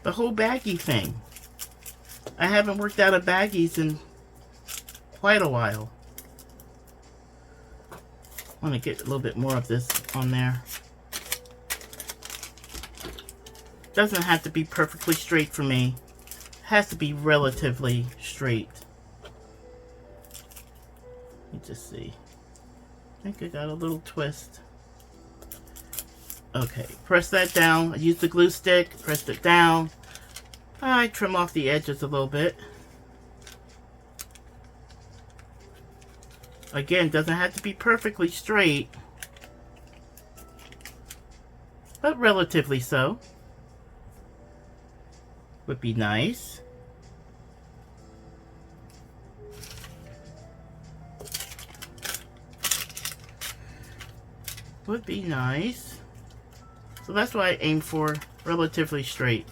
[SPEAKER 1] The whole baggie thing. I haven't worked out of baggies in quite a while. I want to get a little bit more of this on there. Doesn't have to be perfectly straight for me. It has to be relatively straight. Let me just see. I think I got a little twist. Okay, press that down. I use the glue stick, pressed it down. I trim off the edges a little bit. Again, doesn't have to be perfectly straight, but relatively so. Would be nice. would be nice. So that's what I aim for, relatively straight.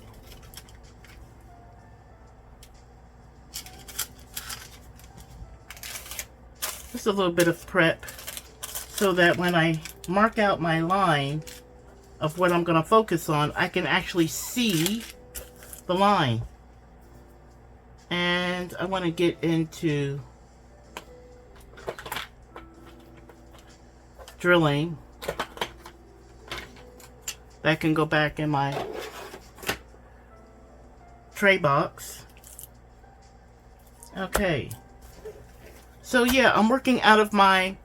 [SPEAKER 1] Just a little bit of prep so that when I mark out my line of what I'm going to focus on, I can actually see the line. And I want to get into drilling. That can go back in my tray box. Okay. So yeah, I'm working out of my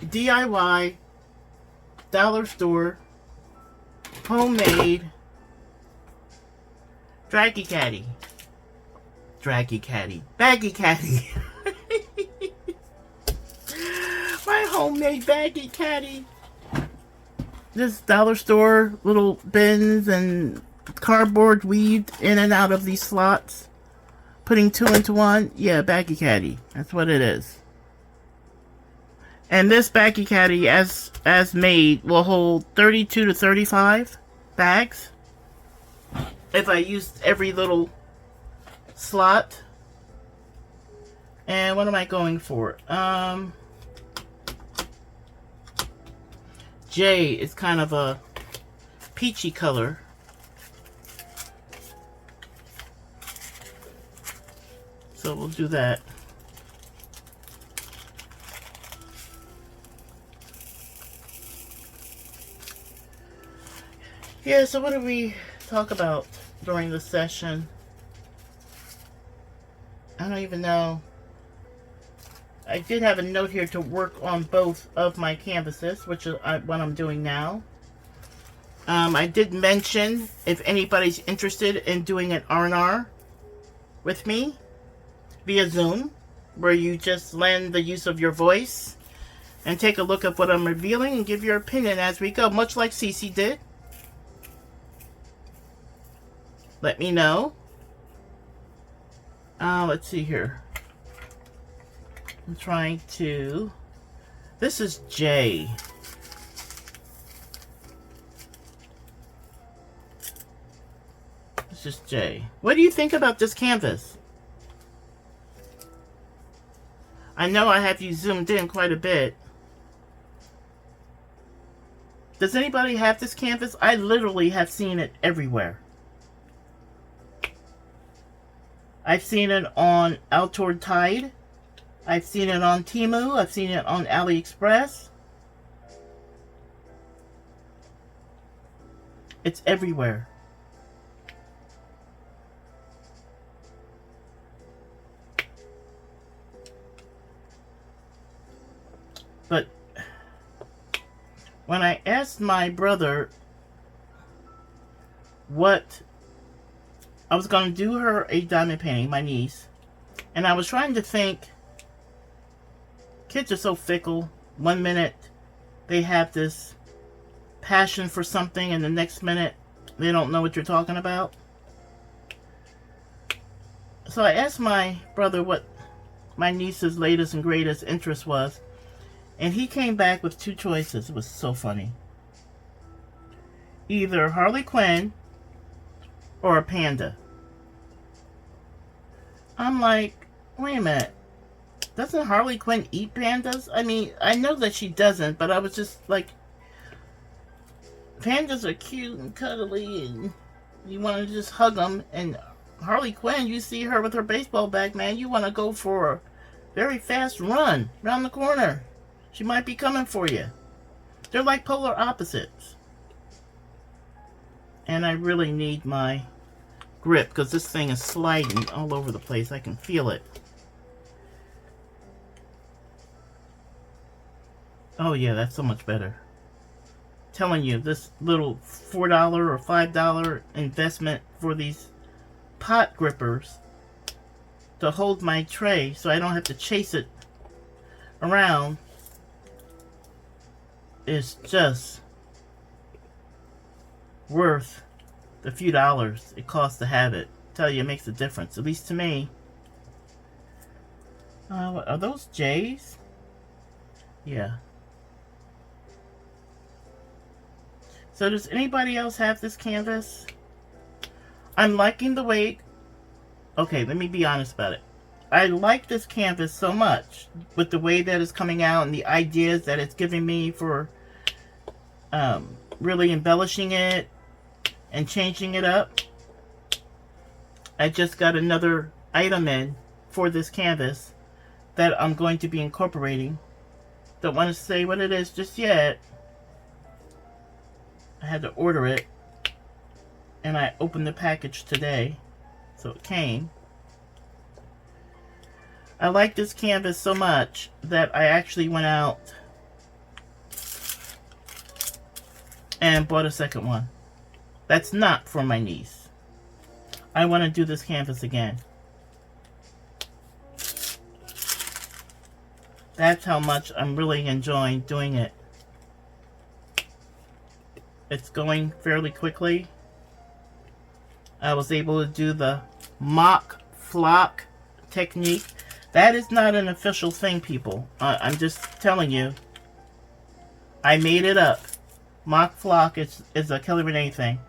[SPEAKER 1] DIY dollar store homemade baggy caddy. My homemade baggy caddy. This dollar store little bins and cardboard weaved in and out of these slots. Putting two into one. Yeah, baggy caddy. That's what it is. And this baggy caddy, as made, will hold 32 to 35 bags. If I used every little slot. And what am I going for? J is kind of a peachy color. So we'll do that. Yeah, so what did we talk about during the session? I don't even know. I did have a note here to work on both of my canvases, which is what I'm doing now. I did mention if anybody's interested in doing an R&R with me via Zoom, where you just lend the use of your voice and take a look at what I'm revealing and give your opinion as we go, much like Cece did. Let me know. Let's see here. I'm trying to... This is J. This is J. What do you think about this canvas? I know I have you zoomed in quite a bit. Does anybody have this canvas? I literally have seen it everywhere. I've seen it on Outdoor Tide. I've seen it on Temu. I've seen it on AliExpress. It's everywhere. But when I asked my brother what I was going to do her a diamond painting, my niece, and I was trying to think, kids are so fickle. One minute they have this passion for something and the next minute they don't know what you're talking about. So I asked my brother what my niece's latest and greatest interest was, and he came back with two choices. It was so funny. Either Harley Quinn or a panda. I'm like, wait a minute. Doesn't Harley Quinn eat pandas? I mean, I know that she doesn't, but I was just like, pandas are cute and cuddly and you want to just hug them. And Harley Quinn, you see her with her baseball bat, man, you want to go for a very fast run around the corner. She might be coming for you. They're like polar opposites. And I really need my grip because this thing is sliding all over the place. I can feel it. Oh yeah, that's so much better. Telling you, this little $4 or $5 investment for these pot grippers to hold my tray so I don't have to chase it around is just worth the few dollars it costs to have it. I tell you, it makes a difference, at least to me. What, are those J's? Yeah. So does anybody else have this canvas? I'm liking the way... Okay, let me be honest about it. I like this canvas so much with the way that it's coming out and the ideas that it's giving me for really embellishing it and changing it up. I just got another item in for this canvas that I'm going to be incorporating. Don't want to say what it is just yet. I had to order it, and I opened the package today, so it came. I like this canvas so much that I actually went out and bought a second one. That's not for my niece. I want to do this canvas again. That's how much I'm really enjoying doing it. It's going fairly quickly. I was able to do the mock flock technique. That is not an official thing, people. I'm just telling you. I made it up. Mock flock is a Kelly Renee thing.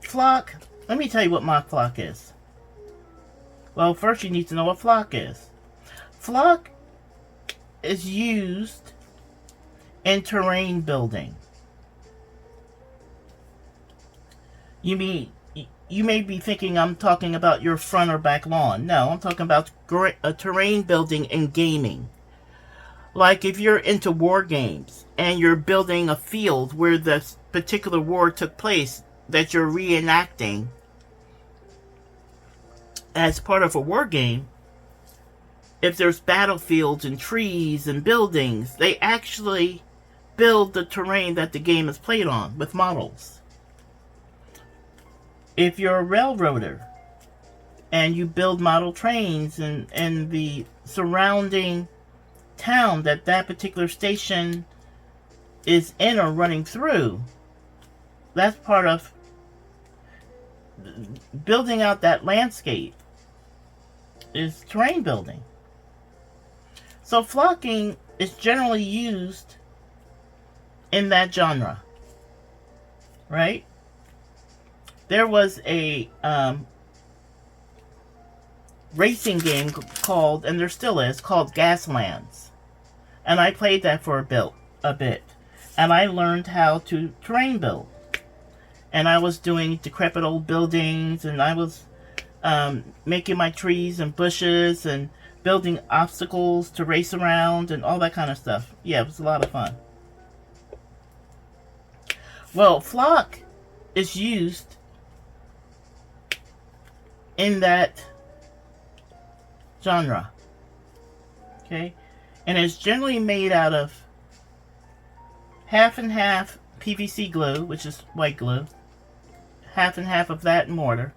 [SPEAKER 1] Flock, let me tell you what mock flock is. Well, first you need to know what flock is. Flock is used in terrain building. You may be thinking I'm talking about your front or back lawn. No, I'm talking about terrain building in gaming. Like if you're into war games and you're building a field where this particular war took place that you're reenacting as part of a war game, if there's battlefields and trees and buildings, they actually build the terrain that the game is played on with models. If you're a railroader and you build model trains and the surrounding town that particular station is in or running through, that's part of building out that landscape, is terrain building. So flocking is generally used in that genre, right? There was a racing game called, and there still is, called Gaslands. And I played that for a bit. And I learned how to terrain build. And I was doing decrepit old buildings, and I was making my trees and bushes and building obstacles to race around and all that kind of stuff. Yeah, it was a lot of fun. Well, flock is used in that genre. Okay? And it's generally made out of half and half PVC glue, which is white glue, half and half of that mortar,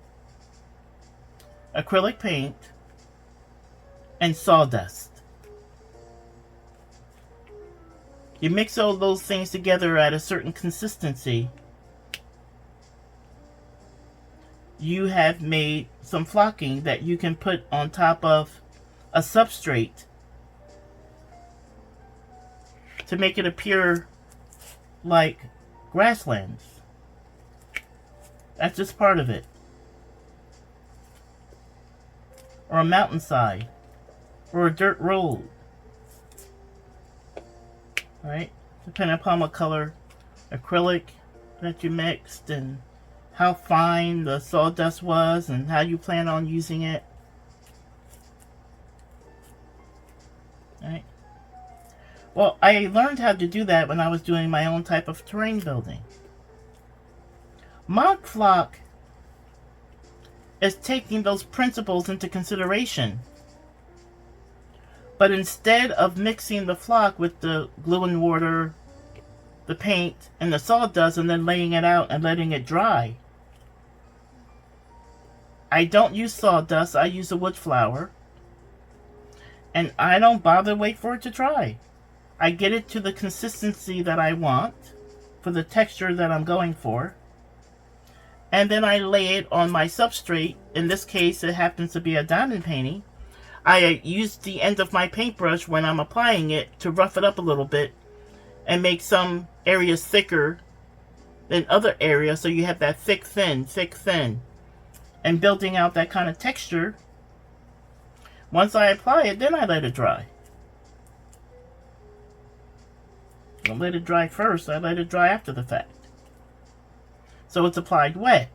[SPEAKER 1] acrylic paint, and sawdust. You mix all those things together at a certain consistency, you have made some flocking that you can put on top of a substrate to make it appear like grasslands. That's just part of it. Or a mountainside. Or a dirt road. Right? Depending upon what color acrylic that you mixed and how fine the sawdust was and how you plan on using it. Right? Well, I learned how to do that when I was doing my own type of terrain building. Mock flock is taking those principles into consideration. But instead of mixing the flock with the glue and mortar, the paint, and the sawdust and then laying it out and letting it dry, I don't use sawdust, I use a wood flour. And I don't bother wait for it to dry. I get it to the consistency that I want, for the texture that I'm going for. And then I lay it on my substrate. In this case, it happens to be a diamond painting. I use the end of my paintbrush when I'm applying it to rough it up a little bit and make some areas thicker than other areas, so you have that thick, thin, thick, thin. And building out that kind of texture. Once I apply it, then I let it dry. I don't let it dry first, I let it dry after the fact. So it's applied wet.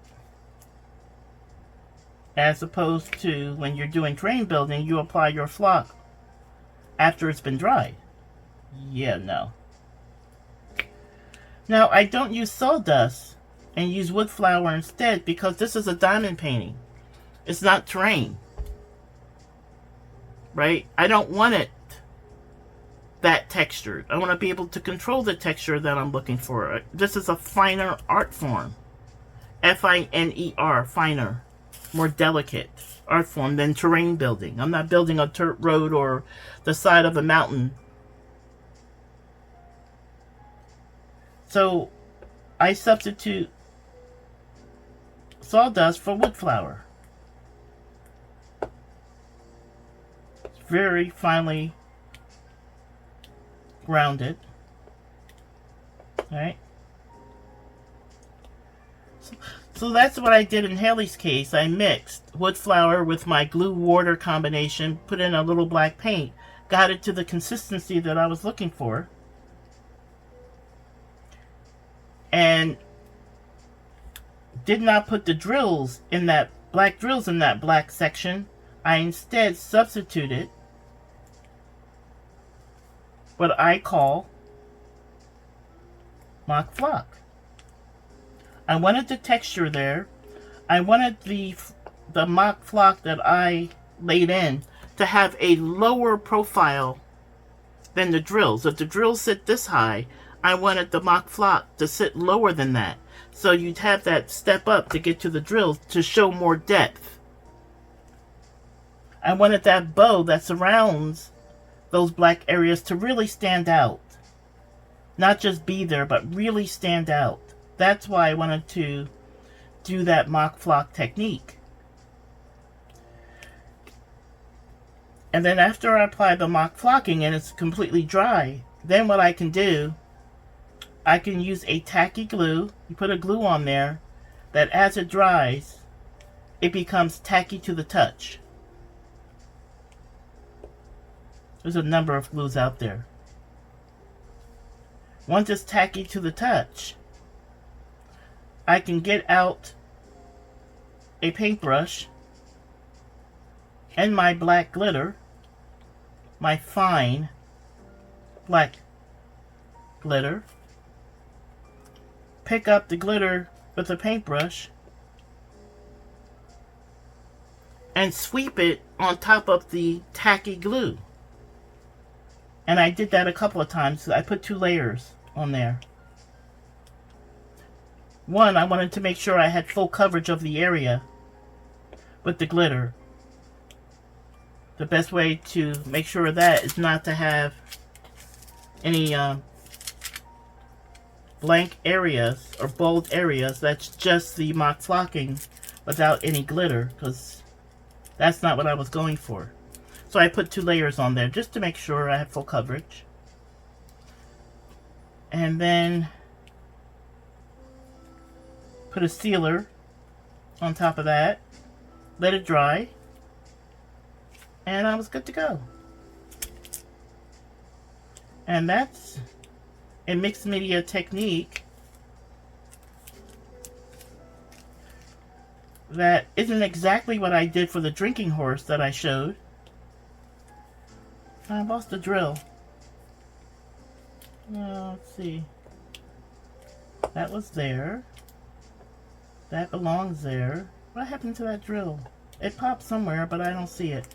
[SPEAKER 1] As opposed to when you're doing terrain building, you apply your flock after it's been dried. Yeah, no. Now, I don't use sawdust and use wood flour instead because this is a diamond painting. It's not terrain. Right? I don't want it that textured. I want to be able to control the texture that I'm looking for. This is a finer art form. F-I-N-E-R, finer, more delicate art form than terrain building. I'm not building a dirt road or the side of a mountain. So I substitute sawdust for wood flour. It's very finely grounded. Alright. So that's what I did in Haley's case. I mixed wood flour with my glue water combination, put in a little black paint, got it to the consistency that I was looking for, and did not put the drills in that black section. I instead substituted what I call mock flock. I wanted the texture there. I wanted the mock flock that I laid in to have a lower profile than the drills. If the drills sit this high, I wanted the mock flock to sit lower than that. So you'd have that step up to get to the drills to show more depth. I wanted that bow that surrounds those black areas to really stand out. Not just be there, but really stand out. That's why I wanted to do that mock flock technique. And then after I apply the mock flocking and it's completely dry, then what I can do, I can use a tacky glue. You put a glue on there that as it dries, it becomes tacky to the touch. There's a number of glues out there. Once it's tacky to the touch, I can get out a paintbrush and my black glitter, my fine black glitter, pick up the glitter with a paintbrush and sweep it on top of the tacky glue. And I did that a couple of times. I put 2 layers on there. One, I wanted to make sure I had full coverage of the area with the glitter. The best way to make sure of that is not to have any blank areas or bold areas. That's just the mock flocking without any glitter, because that's not what I was going for. So I put 2 layers on there just to make sure I have full coverage. And then put a sealer on top of that, let it dry, and I was good to go. And that's a mixed media technique that isn't exactly what I did for the drinking horse that I showed. I lost the drill. Let's see. That was there. That belongs there. What happened to that drill? It popped somewhere, but I don't see it.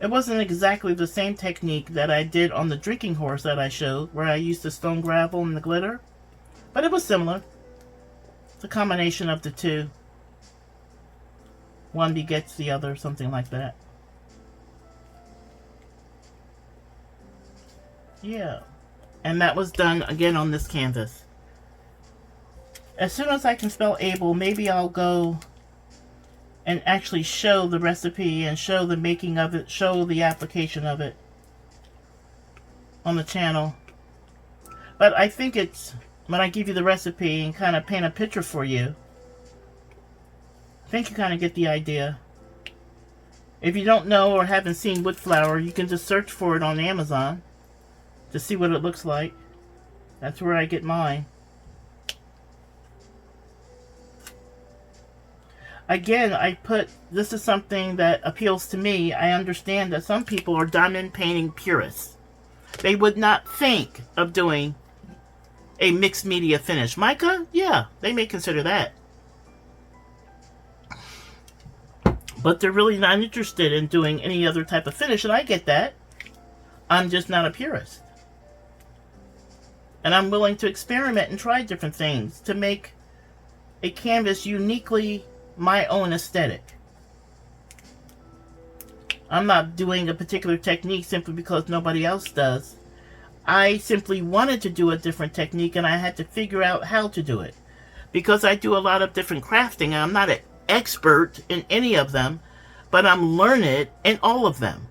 [SPEAKER 1] It wasn't exactly the same technique that I did on the drinking horse that I showed, where I used the stone gravel and the glitter. But it was similar. It's a combination of the two. One begets the other, something like that. Yeah. And that was done again on this canvas. As soon as I can spell able, maybe I'll go and actually show the recipe and show the making of it, show the application of it on the channel. But I think it's, when I give you the recipe and kind of paint a picture for you, I think you kind of get the idea. If you don't know or haven't seen wood flour, you can just search for it on Amazon to see what it looks like. That's where I get mine. Again, this is something that appeals to me. I understand that some people are diamond painting purists. They would not think of doing a mixed media finish. Mica? Yeah, they may consider that. But they're really not interested in doing any other type of finish, and I get that. I'm just not a purist. And I'm willing to experiment and try different things to make a canvas uniquely my own aesthetic. I'm not doing a particular technique simply because nobody else does. I simply wanted to do a different technique, and I had to figure out how to do it. Because I do a lot of different crafting, and I'm not an expert in any of them, but I'm learned in all of them.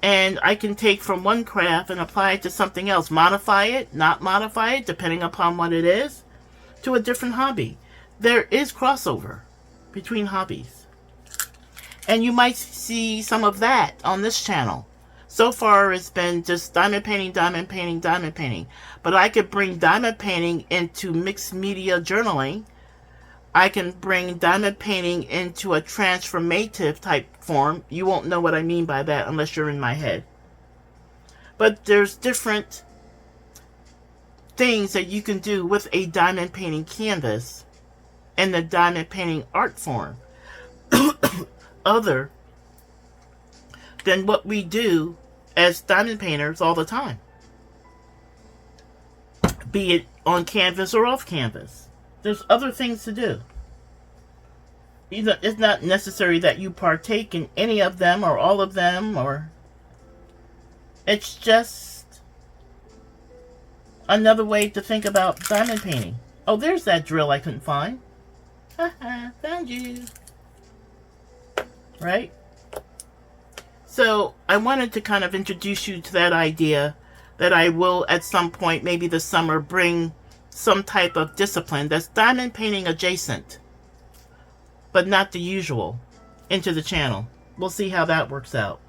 [SPEAKER 1] And I can take from one craft and apply it to something else, modify it, not modify it, depending upon what it is, to a different hobby. There is crossover between hobbies. And you might see some of that on this channel. So far, it's been just diamond painting, diamond painting, diamond painting. But I could bring diamond painting into mixed media journaling. I can bring diamond painting into a transformative type form. You won't know what I mean by that unless you're in my head. But there's different things that you can do with a diamond painting canvas and the diamond painting art form other than what we do as diamond painters all the time, be it on canvas or off canvas. There's other things to do. It's not necessary that you partake in any of them or all of them, or it's just another way to think about diamond painting. Oh, there's that drill I couldn't find. Haha, found you. Right? So I wanted to kind of introduce you to that idea that I will at some point, maybe this summer, bring some type of discipline that's diamond painting adjacent, but not the usual, into the channel. We'll see how that works out.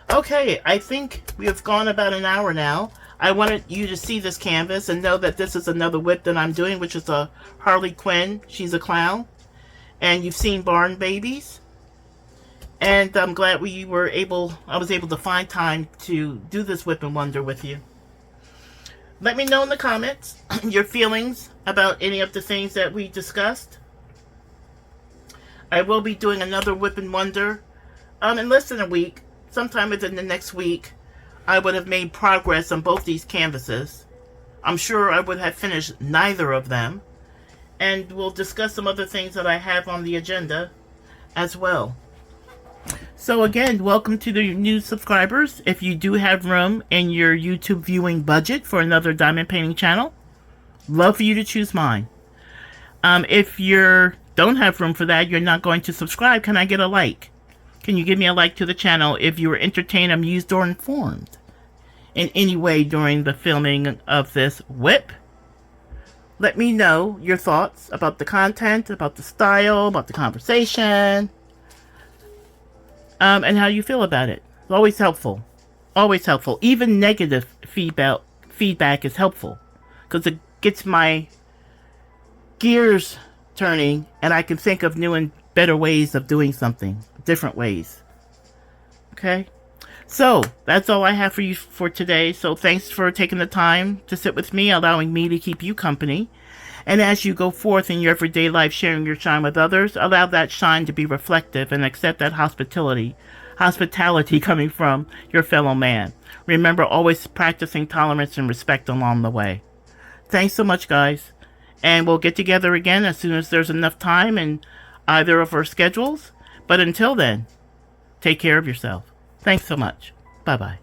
[SPEAKER 1] Okay, I think we have gone about an hour now. I wanted you to see this canvas and know that this is another WIP that I'm doing, which is a Harley Quinn. She's a clown. And you've seen Barn Babies. And I'm glad I was able to find time to do this WIP Wonder with you. Let me know in the comments your feelings about any of the things that we discussed. I will be doing another WIP Wonder in less than a week. Sometime within the next week, I would have made progress on both these canvases. I'm sure I would have finished neither of them. And we'll discuss some other things that I have on the agenda as well. So again, welcome to the new subscribers. If you do have room in your YouTube viewing budget for another diamond painting channel, love for you to choose mine. If you don't have room for that, you're not going to subscribe, can I get a like? Can you give me a like to the channel if you were entertained, amused, or informed in any way during the filming of this WIP? Let me know your thoughts about the content, about the style, about the conversation, and how you feel about it. It's always helpful. Always helpful. Even negative feedback is helpful, because it gets my gears turning, and I can think of new and better ways of doing something. Different ways. Okay? So, that's all I have for you for today. So, thanks for taking the time to sit with me, allowing me to keep you company. And as you go forth in your everyday life, sharing your shine with others, allow that shine to be reflective and accept that hospitality coming from your fellow man. Remember, always practicing tolerance and respect along the way. Thanks so much, guys. And we'll get together again as soon as there's enough time in either of our schedules. But until then, take care of yourself. Thanks so much. Bye-bye.